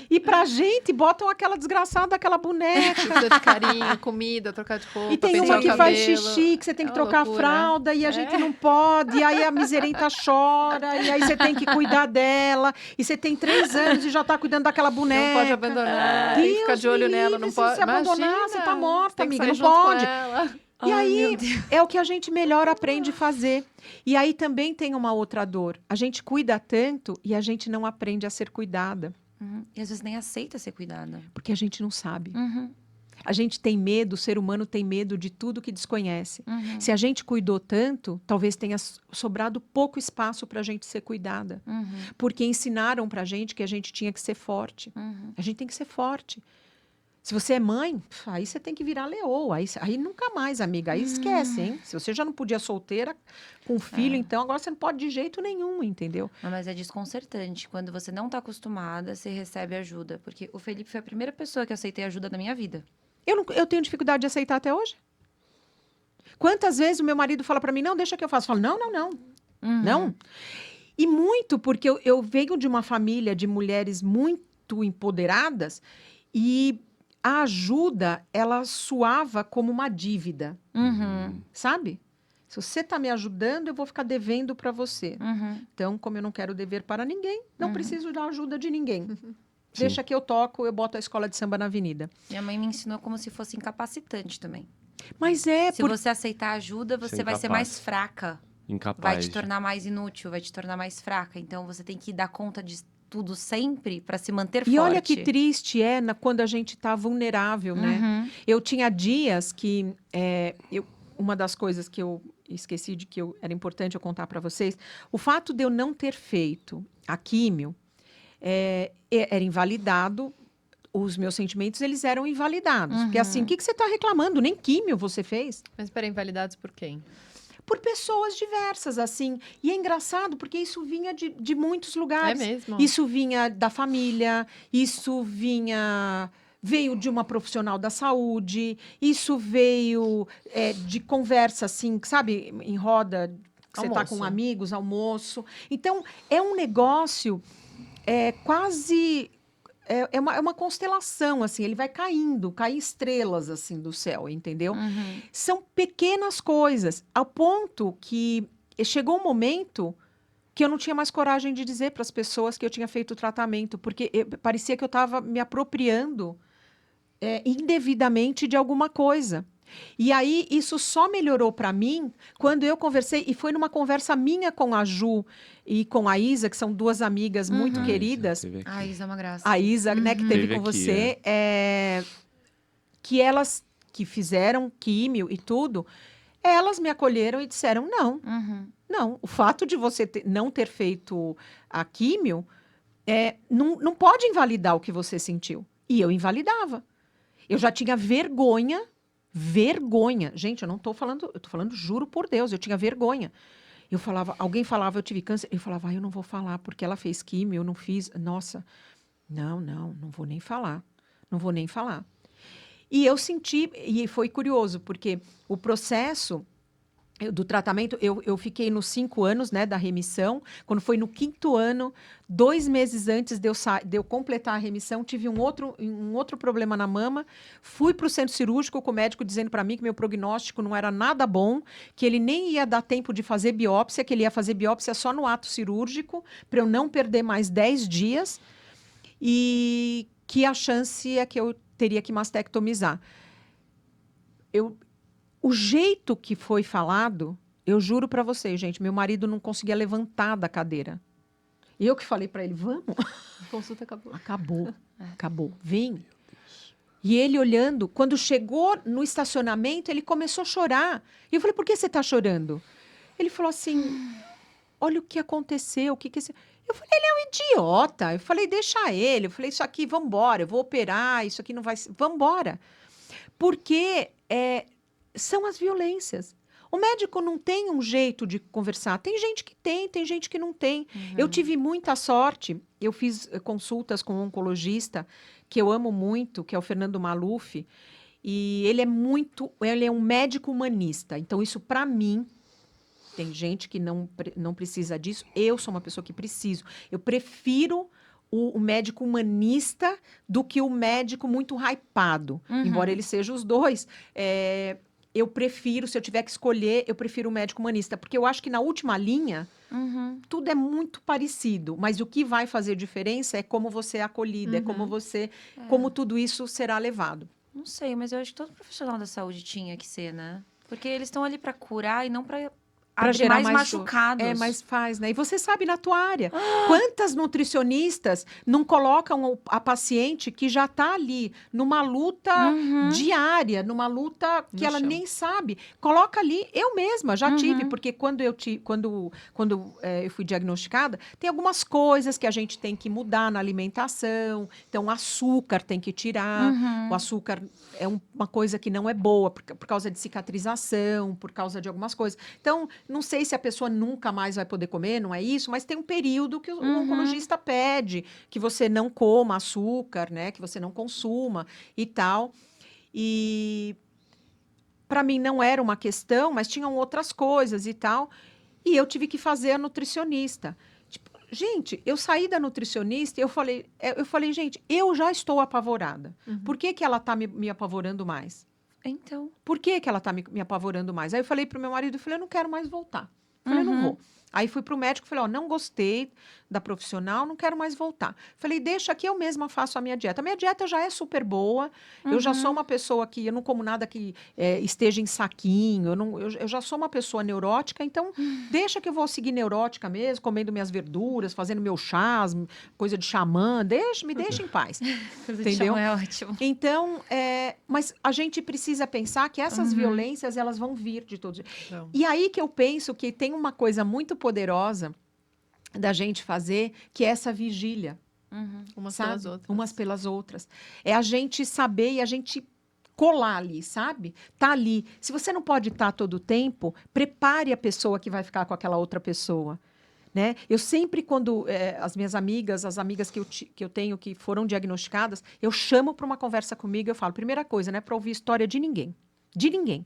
E pra gente, botam aquela desgraçada, aquela boneca. Precisa de carinho, comida, trocar de roupa, E tem pentear uma o que faz cabelo. xixi, que você tem que É uma trocar loucura. a fralda, e a gente não pode, e aí a miserenta chora, e aí você tem que cuidar dela, e você tem 3 anos e já tá cuidando daquela boneca. Não pode abandonar, tem que ficar Deus de olho me nela, livre, não se pode. você abandonar, você tá morta, tem que amiga, sair não junto com pode. ela. E Ai, aí, meu Deus. é o que a gente melhor aprende a fazer. E aí também tem uma outra dor. A gente cuida tanto e a gente não aprende a ser cuidada, Uhum. E às vezes nem aceita ser cuidada. porque a gente não sabe. Uhum. A gente tem medo, o ser humano tem medo de tudo que desconhece. Uhum. Se a gente cuidou tanto, talvez tenha sobrado pouco espaço para a gente ser cuidada. Uhum. Porque ensinaram para a gente que a gente tinha que ser forte. Uhum. A gente tem que ser forte. Se você é mãe, aí você tem que virar leoa. Aí nunca mais, amiga. Aí esquece, hein? Se você já não podia solteira com filho, então agora você não pode de jeito nenhum, entendeu? Não, mas é desconcertante. Quando você não tá acostumada, você recebe ajuda. Porque o Felipe foi a primeira pessoa que eu aceitei ajuda da minha vida. Eu tenho dificuldade de aceitar até hoje. Quantas vezes o meu marido fala para mim, não, deixa que eu faço. Eu falo, não. Uhum. Não. E muito porque eu venho de uma família de mulheres muito empoderadas e a ajuda, ela soava como uma dívida, Uhum. sabe? Se você está me ajudando, eu vou ficar devendo para você. Uhum. Então, como eu não quero dever para ninguém, não preciso da ajuda de ninguém. Sim. Deixa que eu toco, eu boto a escola de samba na avenida. Minha mãe me ensinou como se fosse incapacitante também. Mas é, Se você aceitar ajuda, você Ser vai ser incapaz. mais fraca. Incapaz. Vai te tornar mais inútil, vai te tornar mais fraca. Então você tem que dar conta de tudo sempre para se manter forte. E olha que triste é quando a gente está vulnerável, né? Uhum. Eu tinha dias que uma das coisas que eu esqueci de que era importante eu contar para vocês, o fato de eu não ter feito a químio era invalidado. Os meus sentimentos, eles eram invalidados. Porque assim, o que você está reclamando? Nem químio você fez. Mas peraí, invalidados por quem? Por pessoas diversas, assim. E é engraçado, porque isso vinha de muitos lugares. É mesmo? Isso vinha da família, veio de uma profissional da saúde, isso veio de conversa, assim, sabe, em roda, que você está com Almoço. amigos, almoço. Então, é um negócio quase... É uma constelação, assim, ele vai caem estrelas, assim, do céu, entendeu? Uhum. São pequenas coisas, ao ponto que chegou um momento que eu não tinha mais coragem de dizer para as pessoas que eu tinha feito o tratamento, porque parecia que eu estava me apropriando indevidamente de alguma coisa. E aí, isso só melhorou para mim quando eu conversei, e foi numa conversa minha com a Ju e com a Isa, que são 2 amigas muito queridas. Teve aqui. A Isa é uma graça. A Isa, né, que teve Teve com aqui, você, que elas que fizeram químio e tudo, elas me acolheram e disseram, Uhum. não, o fato de você não ter feito a químio não pode invalidar o que você sentiu. E eu invalidava. Eu já tinha vergonha. Gente, eu não estou falando, eu estou falando, juro por Deus, eu tinha vergonha. Eu falava, alguém falava, eu tive câncer, eu falava, eu não vou falar, porque ela fez químio, eu não fiz, nossa, não vou nem falar, não vou nem falar. E eu senti, e foi curioso, porque o processo do tratamento, eu fiquei nos 5 anos, né, da remissão. Quando foi no 5º ano, 2 meses antes de eu completar a remissão, tive um outro problema na mama. Fui para o centro cirúrgico com o médico dizendo para mim que meu prognóstico não era nada bom, que ele nem ia dar tempo de fazer biópsia, que ele ia fazer biópsia só no ato cirúrgico, para eu não perder mais 10 dias, e que a chance é que eu teria que mastectomizar. O jeito que foi falado, eu juro para vocês, gente, meu marido não conseguia levantar da cadeira. Eu que falei para ele, vamos. Consulta acabou. Acabou, vem. E ele olhando, quando chegou no estacionamento, ele começou a chorar. E eu falei, por que você está chorando? Ele falou assim, olha o que aconteceu, o que que... Eu falei, ele é um idiota. Eu falei, deixa ele. Eu falei, isso aqui, vamos embora, eu vou operar, isso aqui não vai... Vamos embora. Porque são as violências. O médico não tem um jeito de conversar. Tem gente que tem gente que não tem. Uhum. Eu tive muita sorte. Eu fiz consultas com um oncologista que eu amo muito, que é o Fernando Maluf. E ele é um médico humanista. Então, isso, para mim, Tem gente que não precisa disso. Eu sou uma pessoa que preciso. Eu prefiro o médico humanista do que o médico muito hypado. Embora ele seja os dois. Eu prefiro, se eu tiver que escolher, eu prefiro o médico humanista. Porque eu acho que na última linha, tudo é muito parecido. Mas o que vai fazer diferença é como você é acolhida, é como você... Como tudo isso será levado. Não sei, mas eu acho que todo profissional da saúde tinha que ser, né? Porque eles estão ali para curar e não para abrir gerar mais mais machucados. Mas faz, né? E você sabe na tua área, quantas nutricionistas não colocam a paciente que já está ali numa luta diária, numa luta que No ela chão. nem sabe. Coloca ali, eu mesma já tive, porque quando eu fui diagnosticada, tem algumas coisas que a gente tem que mudar na alimentação. Então, o açúcar tem que tirar. O açúcar é uma coisa que não é boa, por causa de cicatrização, por causa de algumas coisas. Então, não sei se a pessoa nunca mais vai poder comer, não é isso, mas tem um período que o oncologista pede que você não coma açúcar, né? Que você não consuma e tal. E para mim não era uma questão, mas tinham outras coisas e tal. E eu tive que fazer a nutricionista. Tipo, gente, eu saí da nutricionista e eu falei, gente, eu já estou apavorada. Por que ela está me apavorando mais? Então. Por que ela está me apavorando mais? Aí eu falei pro meu marido, eu não quero mais voltar. Falei, não vou. Aí fui pro médico, falei, não gostei da profissional, não quero mais voltar. Falei, deixa que eu mesma faço a minha dieta. A minha dieta já é super boa, eu já sou uma pessoa que, eu não como nada que esteja em saquinho, eu já sou uma pessoa neurótica, então deixa que eu vou seguir neurótica mesmo, comendo minhas verduras, fazendo meus chás, coisa de xamã, me deixa em paz. Entendeu? É ótimo. Então, mas a gente precisa pensar que essas violências, elas vão vir de todos. Então, E aí que eu penso que tem uma coisa muito poderosa da gente fazer, que é essa vigília, umas sabe? pelas outras. Umas pelas outras. É a gente saber e a gente colar ali, sabe? Tá ali. Se você não pode estar todo o tempo, prepare a pessoa que vai ficar com aquela outra pessoa. Né? Eu sempre, quando as minhas amigas, as amigas que eu tenho que foram diagnosticadas, eu chamo para uma conversa comigo, eu falo, primeira coisa, não é para ouvir história de ninguém. De ninguém.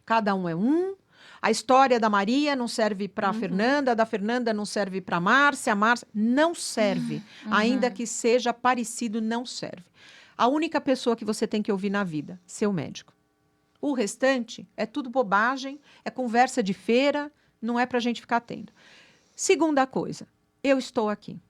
Cada um é um. A história da Maria não serve para a Fernanda, da Fernanda não serve para a Márcia não serve. Ainda que seja parecido, não serve. A única pessoa que você tem que ouvir na vida, seu médico. O restante é tudo bobagem, é conversa de feira, não é para a gente ficar tendo. Segunda coisa, eu estou aqui.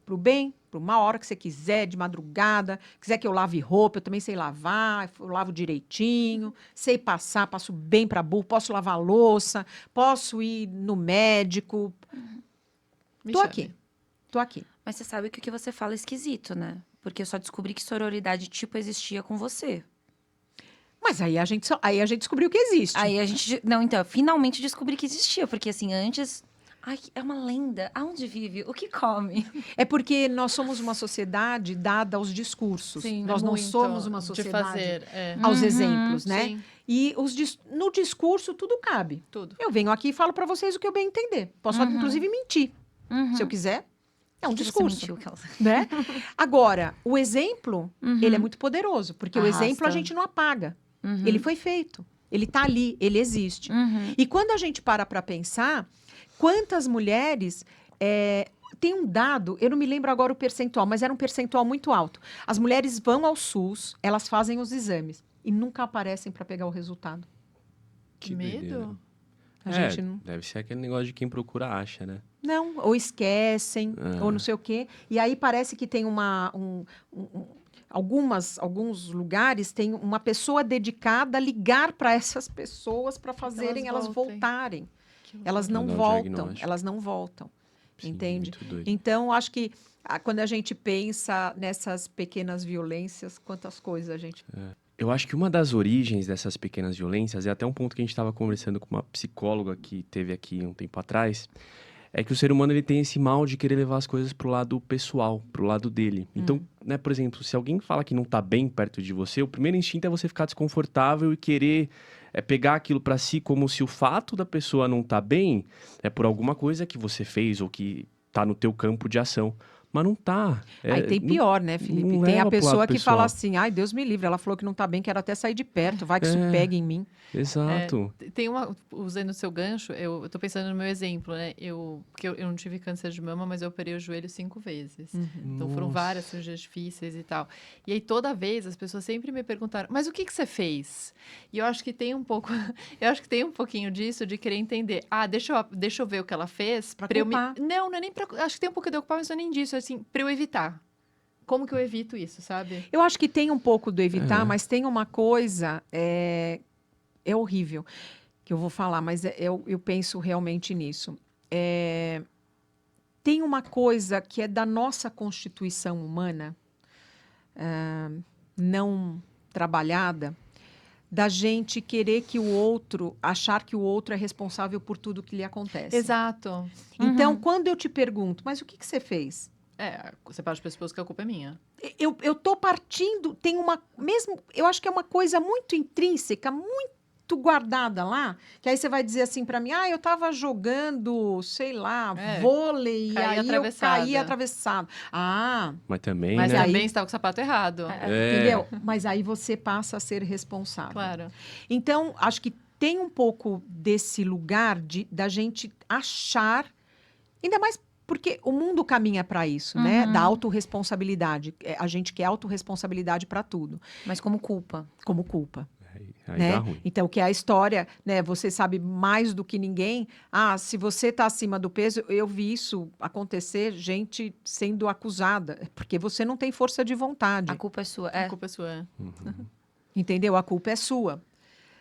Pro bem, pro mal, a hora que você quiser, de madrugada, quiser que eu lave roupa, eu também sei lavar, eu lavo direitinho, sei passar, passo bem para burro, posso lavar louça, posso ir no médico. Me Tô chame. aqui, tô aqui. Mas você sabe que o que você fala é esquisito, né? Porque eu só descobri que sororidade tipo existia com você. Mas aí a gente descobriu que existe. Aí a gente... Não, então, eu finalmente descobri que existia. Porque assim, antes... Ai, é uma lenda. Aonde vive? O que come? É porque nós somos uma sociedade dada aos discursos. Sim, nós não muito somos uma de sociedade fazer, aos exemplos, né? Sim, E no discurso tudo cabe. tudo. Eu venho aqui e falo para vocês o que eu bem entender. Posso, inclusive, mentir, se eu quiser. É um Que discurso, você mentiu, Kelsa? né? Agora, o exemplo, ele é muito poderoso, porque o Arrasta. exemplo a gente não apaga. Ele foi feito, ele está ali, ele existe. E quando a gente para pensar, quantas mulheres... tem um dado, eu não me lembro agora o percentual, mas era um percentual muito alto. As mulheres vão ao SUS, elas fazem os exames e nunca aparecem para pegar o resultado. Que Medo? doideira. A gente não... Deve ser aquele negócio de quem procura acha, né? Não, ou esquecem, ou não sei o quê. E aí parece que tem alguns lugares tem uma pessoa dedicada a ligar para essas pessoas para fazerem elas voltem. voltarem. Que Elas não Pra dar o voltam, diagnóstico. elas não voltam. Sim, Entende? muito doido. Então, acho que quando a gente pensa nessas pequenas violências, quantas coisas a gente... Eu acho que uma das origens dessas pequenas violências, é até um ponto que a gente estava conversando com uma psicóloga que teve aqui um tempo atrás, é que o ser humano ele tem esse mal de querer levar as coisas pro lado pessoal, pro lado dele. Então, né, por exemplo, se alguém fala que não tá bem perto de você, o primeiro instinto é você ficar desconfortável e querer pegar aquilo para si como se o fato da pessoa não tá bem é por alguma coisa que você fez ou que tá no teu campo de ação. Mas não tá. Aí tem não- pior, né, Felipe? não Tem a leva pro pessoa lado que fala pessoal. assim, ai, Deus me livre, ela falou que não tá bem, quero até sair de perto, vai que isso É. pega em mim. Exato. Tem usando o seu gancho, eu tô pensando no meu exemplo, né? Porque eu não tive câncer de mama, mas eu operei o joelho 5 vezes. Então foram Nossa. várias cirurgias difíceis e tal. E aí toda vez as pessoas sempre me perguntaram, mas o que você fez? E eu acho que tem um pouco, eu acho que tem um pouquinho disso de querer entender. Ah, deixa eu ver o que ela fez Pra eu culpar. Não é nem pra. Acho que tem um pouco de eu culpar, mas não é nem disso, assim, pra eu evitar. Como que eu evito isso, sabe? Eu acho que tem um pouco do evitar, É. mas tem uma coisa, é horrível, que eu vou falar, mas eu penso realmente nisso. Tem uma coisa que é da nossa constituição humana, não trabalhada, da gente querer que o outro, achar que o outro é responsável por tudo que lhe acontece. Exato. Então, Uhum. quando eu te pergunto, mas o que você fez? Você parte para as pessoas que a culpa é minha. Eu tô partindo, tem uma mesmo, eu acho que é uma coisa muito intrínseca, muito guardada lá, que aí você vai dizer assim para mim, eu tava jogando, sei lá, vôlei, e caí aí eu caí atravessado. Mas também, Mas né? aí- também você estava com o sapato errado. Entendeu? Mas aí você passa a ser responsável. Claro. Então, acho que tem um pouco desse lugar da gente achar, ainda mais porque o mundo caminha para isso, né? Da autorresponsabilidade. A gente quer autorresponsabilidade para tudo, Mas como culpa. como culpa. Aí Né? dá ruim. Então, que é a história, né? Você sabe mais do que ninguém. Se você está acima do peso, eu vi isso acontecer, gente sendo acusada, porque você não tem força de vontade. A culpa é sua. A culpa é sua. Entendeu? A culpa é sua.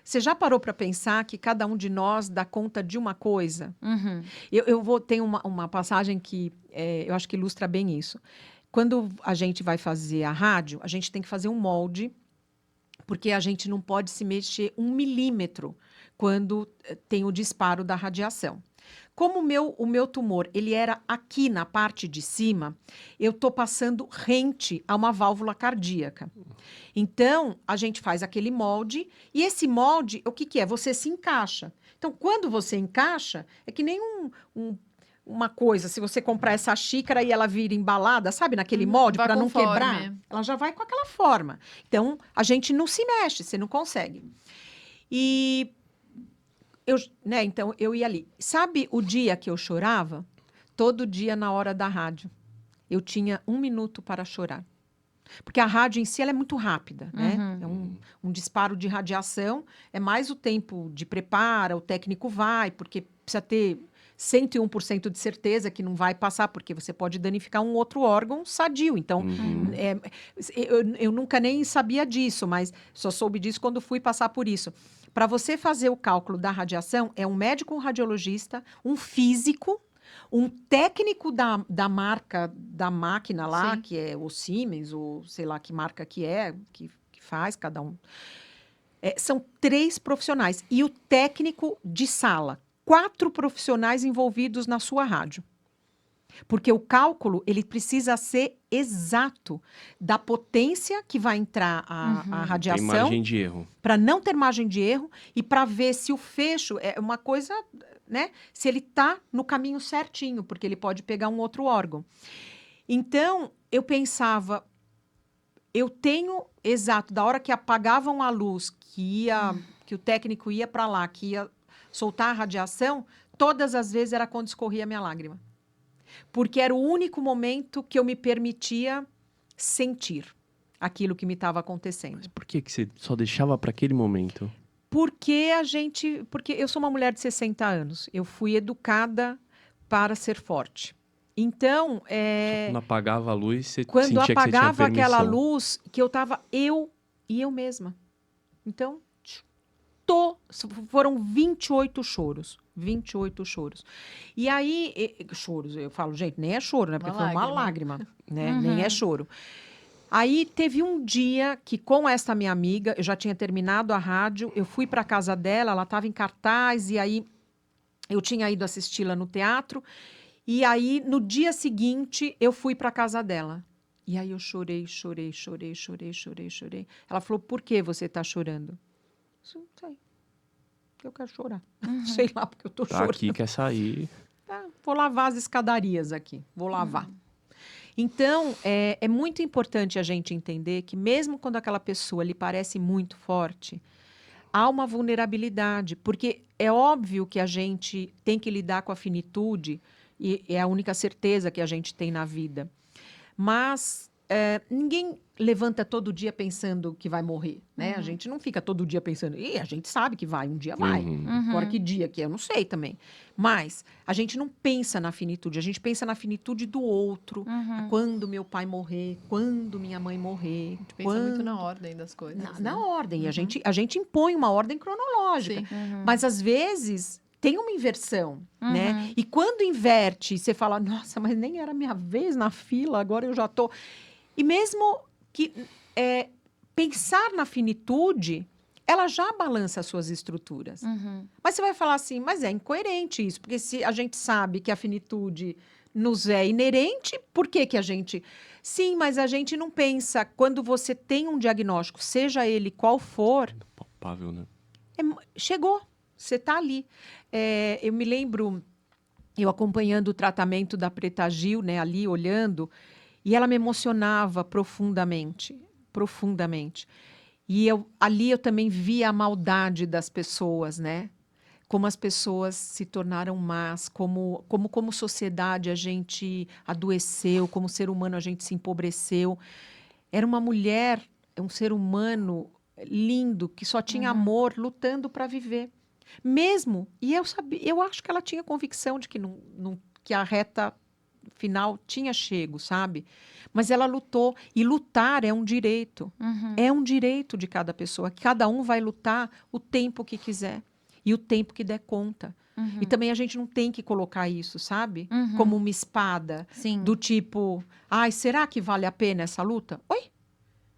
Você já parou para pensar que cada um de nós dá conta de uma coisa? Uhum. Tem uma passagem que eu acho que ilustra bem isso. Quando a gente vai fazer a rádio, a gente tem que fazer um molde, porque a gente não pode se mexer 1 milímetro quando tem o disparo da radiação. Como o meu tumor ele era aqui na parte de cima, eu estou passando rente a uma válvula cardíaca. Então, a gente faz aquele molde, e esse molde, o que é? Você se encaixa. Então, quando você encaixa, é que nem uma coisa, se você comprar essa xícara e ela vira embalada, sabe, naquele molde, vai para não conforme. quebrar, ela já vai com aquela forma. Então, a gente não se mexe, você não consegue. E então, eu ia ali. Sabe o dia que eu chorava? Todo dia na hora da rádio. Eu tinha 1 minuto para chorar. Porque a rádio em si ela é muito rápida, né? É um disparo de radiação, é mais o tempo de preparo, o técnico vai, porque precisa ter 101% de certeza que não vai passar, porque você pode danificar um outro órgão sadio. Então, eu nunca nem sabia disso, mas só soube disso quando fui passar por isso. Para você fazer o cálculo da radiação, é um médico, um radiologista, um físico, um técnico da marca da máquina lá, Sim. que é o Siemens, ou sei lá que marca que faz cada um. São 3 profissionais. E o técnico de sala. 4 profissionais envolvidos na sua rádio. Porque o cálculo ele precisa ser exato da potência que vai entrar a Tem radiação, margem de erro. para não ter margem de erro e para ver se o fecho é uma coisa, né? Se ele está no caminho certinho, porque ele pode pegar um outro órgão. Então, eu pensava, eu tenho exato, da hora que apagavam a luz, que o técnico ia para lá, que ia soltar a radiação, todas as vezes era quando escorria a minha lágrima. Porque era o único momento que eu me permitia sentir aquilo que me estava acontecendo. Mas por que você só deixava para aquele momento? Porque eu sou uma mulher de 60 anos. Eu fui educada para ser forte. Então, Quando apagava a luz, você quando sentia que você tinha apagava aquela permissão. luz, que eu estava eu mesma. Então, foram 28 choros. 28 choros. E aí, choros, eu falo, gente, nem é choro, né? Porque Uma foi uma lágrima. lágrima, né? Nem é choro. Aí teve um dia que com essa minha amiga, eu já tinha terminado a rádio, eu fui para casa dela, ela estava em cartaz, e aí eu tinha ido assisti-la no teatro, e aí no dia seguinte eu fui para casa dela. E aí eu chorei. Ela falou, por que você está chorando? Eu não sei, eu quero chorar. Sei lá porque eu estou Tá chorando. aqui, quer sair. Vou lavar as escadarias aqui, vou lavar. Então, é muito importante a gente entender que mesmo quando aquela pessoa lhe parece muito forte, há uma vulnerabilidade, porque é óbvio que a gente tem que lidar com a finitude, e é a única certeza que a gente tem na vida. Mas ninguém levanta todo dia pensando que vai morrer, né? A gente não fica todo dia pensando, e a gente sabe que vai, um dia vai. Uhum. Agora que dia que é, eu não sei também. Mas a gente não pensa na finitude, a gente pensa na finitude do outro. Quando meu pai morrer, quando minha mãe morrer. A gente pensa muito na ordem das coisas. Na né? ordem. E a gente impõe uma ordem cronológica. Sim. Mas às vezes tem uma inversão, né? E quando inverte, você fala, nossa, mas nem era minha vez na fila, agora eu já tô. E mesmo que pensar na finitude, ela já balança as suas estruturas. Mas você vai falar assim, mas é incoerente isso, porque se a gente sabe que a finitude nos é inerente, por que que a gente... Sim, mas a gente não pensa, quando você tem um diagnóstico, seja ele qual for, Palpável, né? chegou, você está ali. Eu me lembro, eu acompanhando o tratamento da Preta Gil, né, ali olhando, e ela me emocionava profundamente, profundamente. E ali eu também via a maldade das pessoas, né? Como as pessoas se tornaram más, como sociedade a gente adoeceu, como ser humano a gente se empobreceu. Era uma mulher, um ser humano lindo, que só tinha amor, lutando para viver. Mesmo, e eu acho que ela tinha convicção de que, que a reta final tinha chego, sabe? Mas ela lutou, e lutar é um direito. É um direito de cada pessoa. Cada um vai lutar o tempo que quiser e o tempo que der conta. E também a gente não tem que colocar isso, sabe? Como uma espada. Sim. Do tipo, ai, será que vale a pena essa luta? Oi?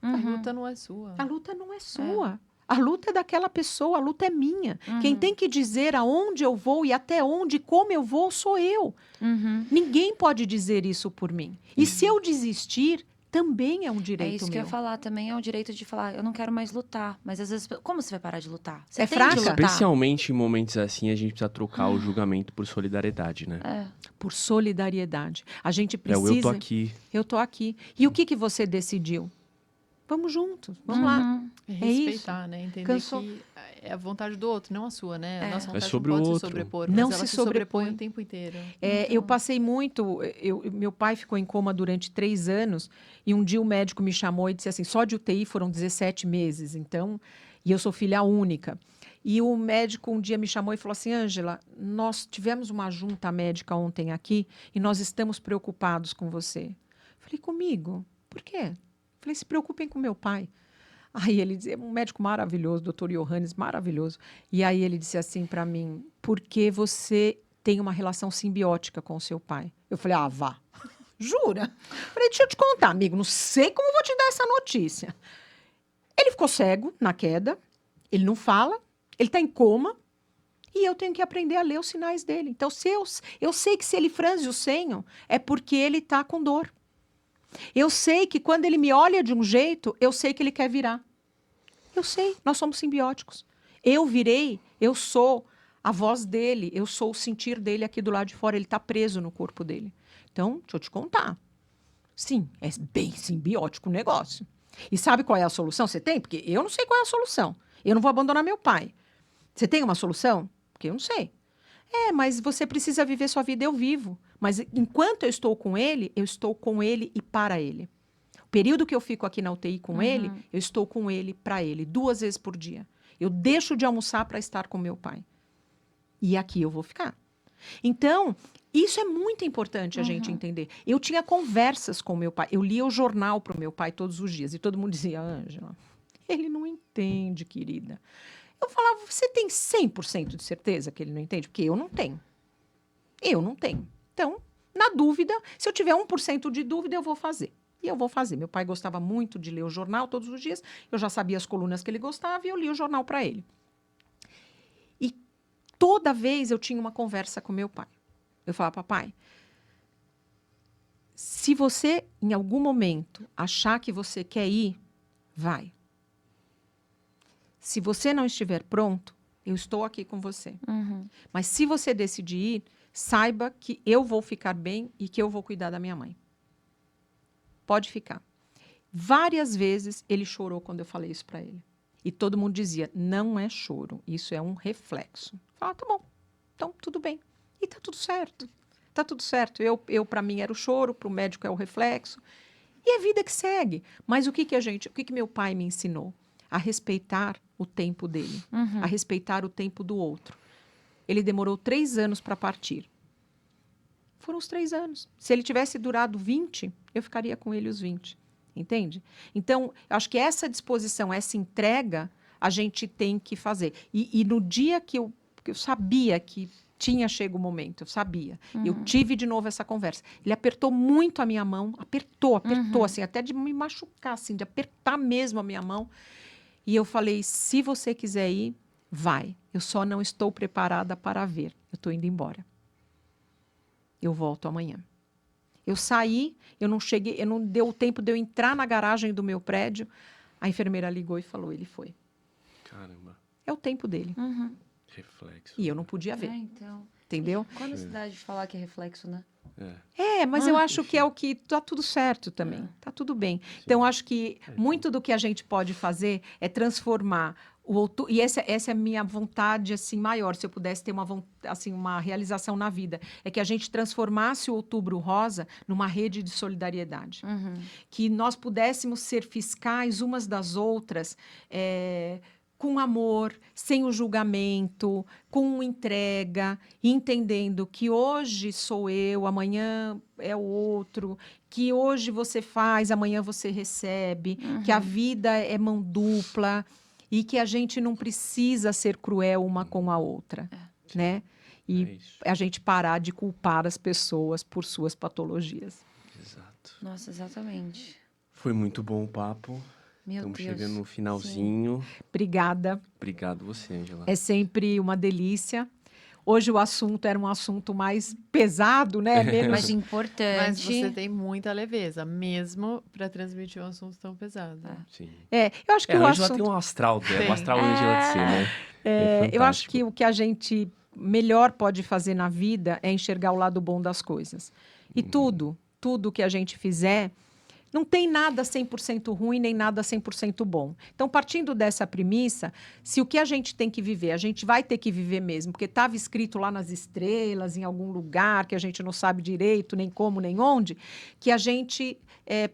A luta não é sua. A luta não é sua. A luta é daquela pessoa, a luta é minha. Quem tem que dizer aonde eu vou e até onde, como eu vou, sou eu. Ninguém pode dizer isso por mim. E se eu desistir, também é um É direito isso que eu meu. ia falar também, é o direito de falar, eu não quero mais lutar. Mas às vezes, como você vai parar de lutar? Você É tem fraca? de lutar. Especialmente em momentos assim, a gente precisa trocar o julgamento por solidariedade, né? Por solidariedade. A gente É precisa... o eu tô aqui. Eu tô aqui. E o que você decidiu? Vamos juntos, vamos lá. É É isso. respeitar, né? Entender Cansou. que é a vontade do outro, não a sua, né? A nossa vontade sobre não o pode se outro. sobrepor, Não mas ela se se sobrepõe sobrepõe. o tempo inteiro. Eu passei muito. Meu pai ficou em coma durante 3 anos e um dia o médico me chamou e disse assim: só de UTI foram 17 meses. Então, e eu sou filha única. E o médico um dia me chamou e falou assim: Ângela, nós tivemos uma junta médica ontem aqui e nós estamos preocupados com você. Falei, comigo? Por quê? Falei, se preocupem com meu pai. Aí ele dizia, um médico maravilhoso, doutor Johannes, maravilhoso. E aí ele disse assim para mim, porque você tem uma relação simbiótica com o seu pai. Eu falei, vá. Jura? Falei, deixa eu te contar, amigo, não sei como vou te dar essa notícia. Ele ficou cego na queda, ele não fala, ele está em coma, e eu tenho que aprender a ler os sinais dele. Então, eu sei que se ele franze o senho, é porque ele está com dor. Eu sei que quando ele me olha de um jeito, eu sei que ele quer virar. Eu sei, nós somos simbióticos. Eu virei, eu sou a voz dele, eu sou o sentir dele aqui do lado de fora, ele está preso no corpo dele. Então, deixa eu te contar. Sim, é bem simbiótico o negócio. E sabe qual é a solução? Você tem? Porque eu não sei qual é a solução. Eu não vou abandonar meu pai. Você tem uma solução? Porque eu não sei. Mas você precisa viver sua vida, eu vivo. Mas enquanto eu estou com ele e para ele. O período que eu fico aqui na UTI com ele, eu estou com ele para ele, 2 vezes por dia. Eu deixo de almoçar para estar com meu pai. E aqui eu vou ficar. Então, isso é muito importante a gente entender. Eu tinha conversas com meu pai. Eu lia o jornal para o meu pai todos os dias. E todo mundo dizia, Ângela, ele não entende, querida. Eu falava, você tem 100% de certeza que ele não entende? Porque eu não tenho. Eu não tenho. Então, na dúvida, se eu tiver 1% de dúvida, eu vou fazer. E eu vou fazer. Meu pai gostava muito de ler o jornal todos os dias. Eu já sabia as colunas que ele gostava e eu li o jornal para ele. E toda vez eu tinha uma conversa com meu pai. Eu falava, papai, se você, em algum momento, achar que você quer ir, vai. Se você não estiver pronto, eu estou aqui com você. Mas se você decidir ir, saiba que eu vou ficar bem e que eu vou cuidar da minha mãe. pode ficar. Várias vezes ele chorou quando eu falei isso para ele. E todo mundo dizia, não é choro, isso é um reflexo. Eu falava, tá bom, então tudo bem. E tá tudo certo. Tá tudo certo. Eu para mim era o choro, para o médico é o reflexo. E é vida que segue. Mas o que meu pai me ensinou? A respeitar o tempo dele, a respeitar o tempo do outro. Ele demorou 3 anos para partir. Foram os 3 anos. Se ele tivesse durado 20, eu ficaria com ele os 20. Entende? Então, eu acho que essa disposição, essa entrega, a gente tem que fazer. E no dia que eu sabia que tinha chegado o momento, eu sabia. Eu tive de novo essa conversa. Ele apertou muito a minha mão, apertou, assim, até de me machucar, assim, de apertar mesmo a minha mão. E eu falei, se você quiser ir, vai. Eu só não estou preparada para ver. Eu estou indo embora. Eu volto amanhã. Eu saí, eu não deu tempo de eu entrar na garagem do meu prédio. A enfermeira ligou e falou, ele foi. Caramba. É o tempo dele. Reflexo. E eu não podia ver, Então. entendeu? Qual a necessidade de falar que é reflexo, né? Mas eu acho que é o que tá tudo certo também. Tá tudo bem. Então, eu acho que muito do que a gente pode fazer é transformar o outubro. E essa é a minha vontade assim, maior, se eu pudesse ter uma realização na vida. É que a gente transformasse o Outubro Rosa numa rede de solidariedade. Que nós pudéssemos ser fiscais umas das outras. Com amor, sem o julgamento, com entrega, entendendo que hoje sou eu, amanhã é o outro, que hoje você faz, amanhã você recebe, que a vida é mão dupla e que a gente não precisa ser cruel uma com a outra, né? E a gente parar de culpar as pessoas por suas patologias. Exato. Nossa, exatamente. Foi muito bom o papo. Meu Estamos Deus. chegando no finalzinho. Obrigada. Obrigado você, Ângela. É sempre uma delícia. Hoje o assunto era um assunto mais pesado, né? Menos... Mas importante. Mas você tem muita leveza, mesmo para transmitir um assunto tão pesado. Sim. eu acho que A o Ângela assunto... tem um astral dela, Tem. o astral Ângela de ser, né? eu acho fantástico. que o que a gente melhor pode fazer na vida é enxergar o lado bom das coisas. E tudo que a gente fizer, não tem nada 100% ruim, nem nada 100% bom. Então, partindo dessa premissa, se o que a gente tem que viver, a gente vai ter que viver mesmo, porque estava escrito lá nas estrelas, em algum lugar, que a gente não sabe direito, nem como, nem onde, que a gente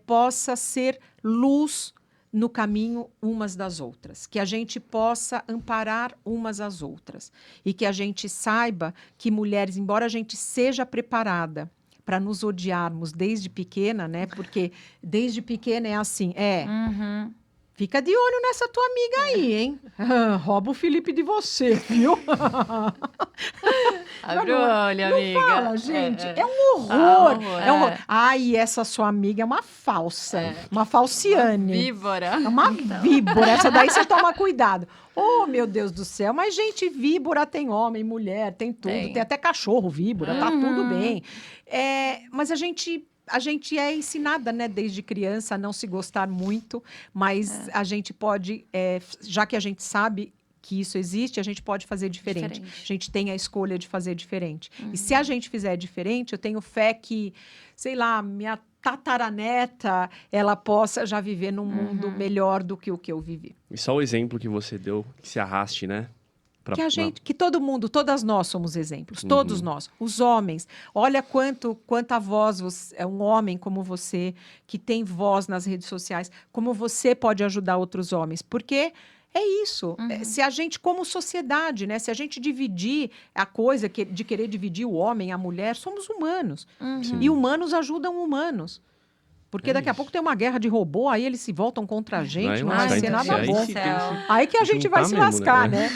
possa ser luz no caminho umas das outras, que a gente possa amparar umas às outras e que a gente saiba que mulheres, embora a gente seja preparada para nos odiarmos desde pequena, né? Porque desde pequena é assim, fica de olho nessa tua amiga aí, hein? Rouba o Felipe de você, viu? Abre o olho, amiga. Fala, gente, é um horror. horror. É um horror. Ai, essa sua amiga é uma falsa, uma falciane. Víbora. É uma víbora. Essa daí você toma cuidado. Oh, meu Deus do céu. Mas, gente, víbora tem homem, mulher, tem tudo. Tem. Tem até cachorro víbora, tá tudo bem. Mas a gente é ensinada, né, desde criança a não se gostar muito, mas a gente pode, já que a gente sabe que isso existe, a gente pode fazer diferente. A gente tem a escolha de fazer diferente. E se a gente fizer diferente, eu tenho fé que, sei lá, minha tataraneta, ela possa já viver num mundo melhor do que o que eu vivi. E só o exemplo que você deu, que se arraste, né? Que todo mundo, todas nós somos exemplos, todos nós. Os homens, olha quanta voz, um homem como você, que tem voz nas redes sociais, como você pode ajudar outros homens, porque é isso. Se a gente, como sociedade, né, se a gente dividir a coisa de querer dividir o homem, a mulher, somos humanos. E humanos ajudam humanos. Porque daqui a pouco tem uma guerra de robô, aí eles se voltam contra a gente, não vai ser nada bom. Aí que a gente vai se lascar, né?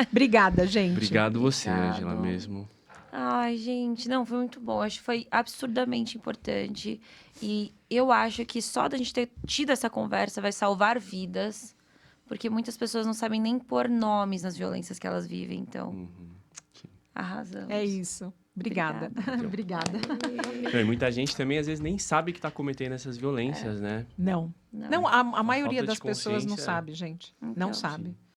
Obrigada, gente. Obrigado você, Ângela, mesmo. Ai, gente, não, foi muito bom. Acho que foi absurdamente importante. E eu acho que só da gente ter tido essa conversa vai salvar vidas. Porque muitas pessoas não sabem nem pôr nomes nas violências que elas vivem. Então, arrasamos. É isso. Obrigada. Obrigada. E muita gente também, às vezes, nem sabe que está cometendo essas violências, né? Não, a maioria falta de das pessoas não consciência, sabe, gente. Não Então, sabe.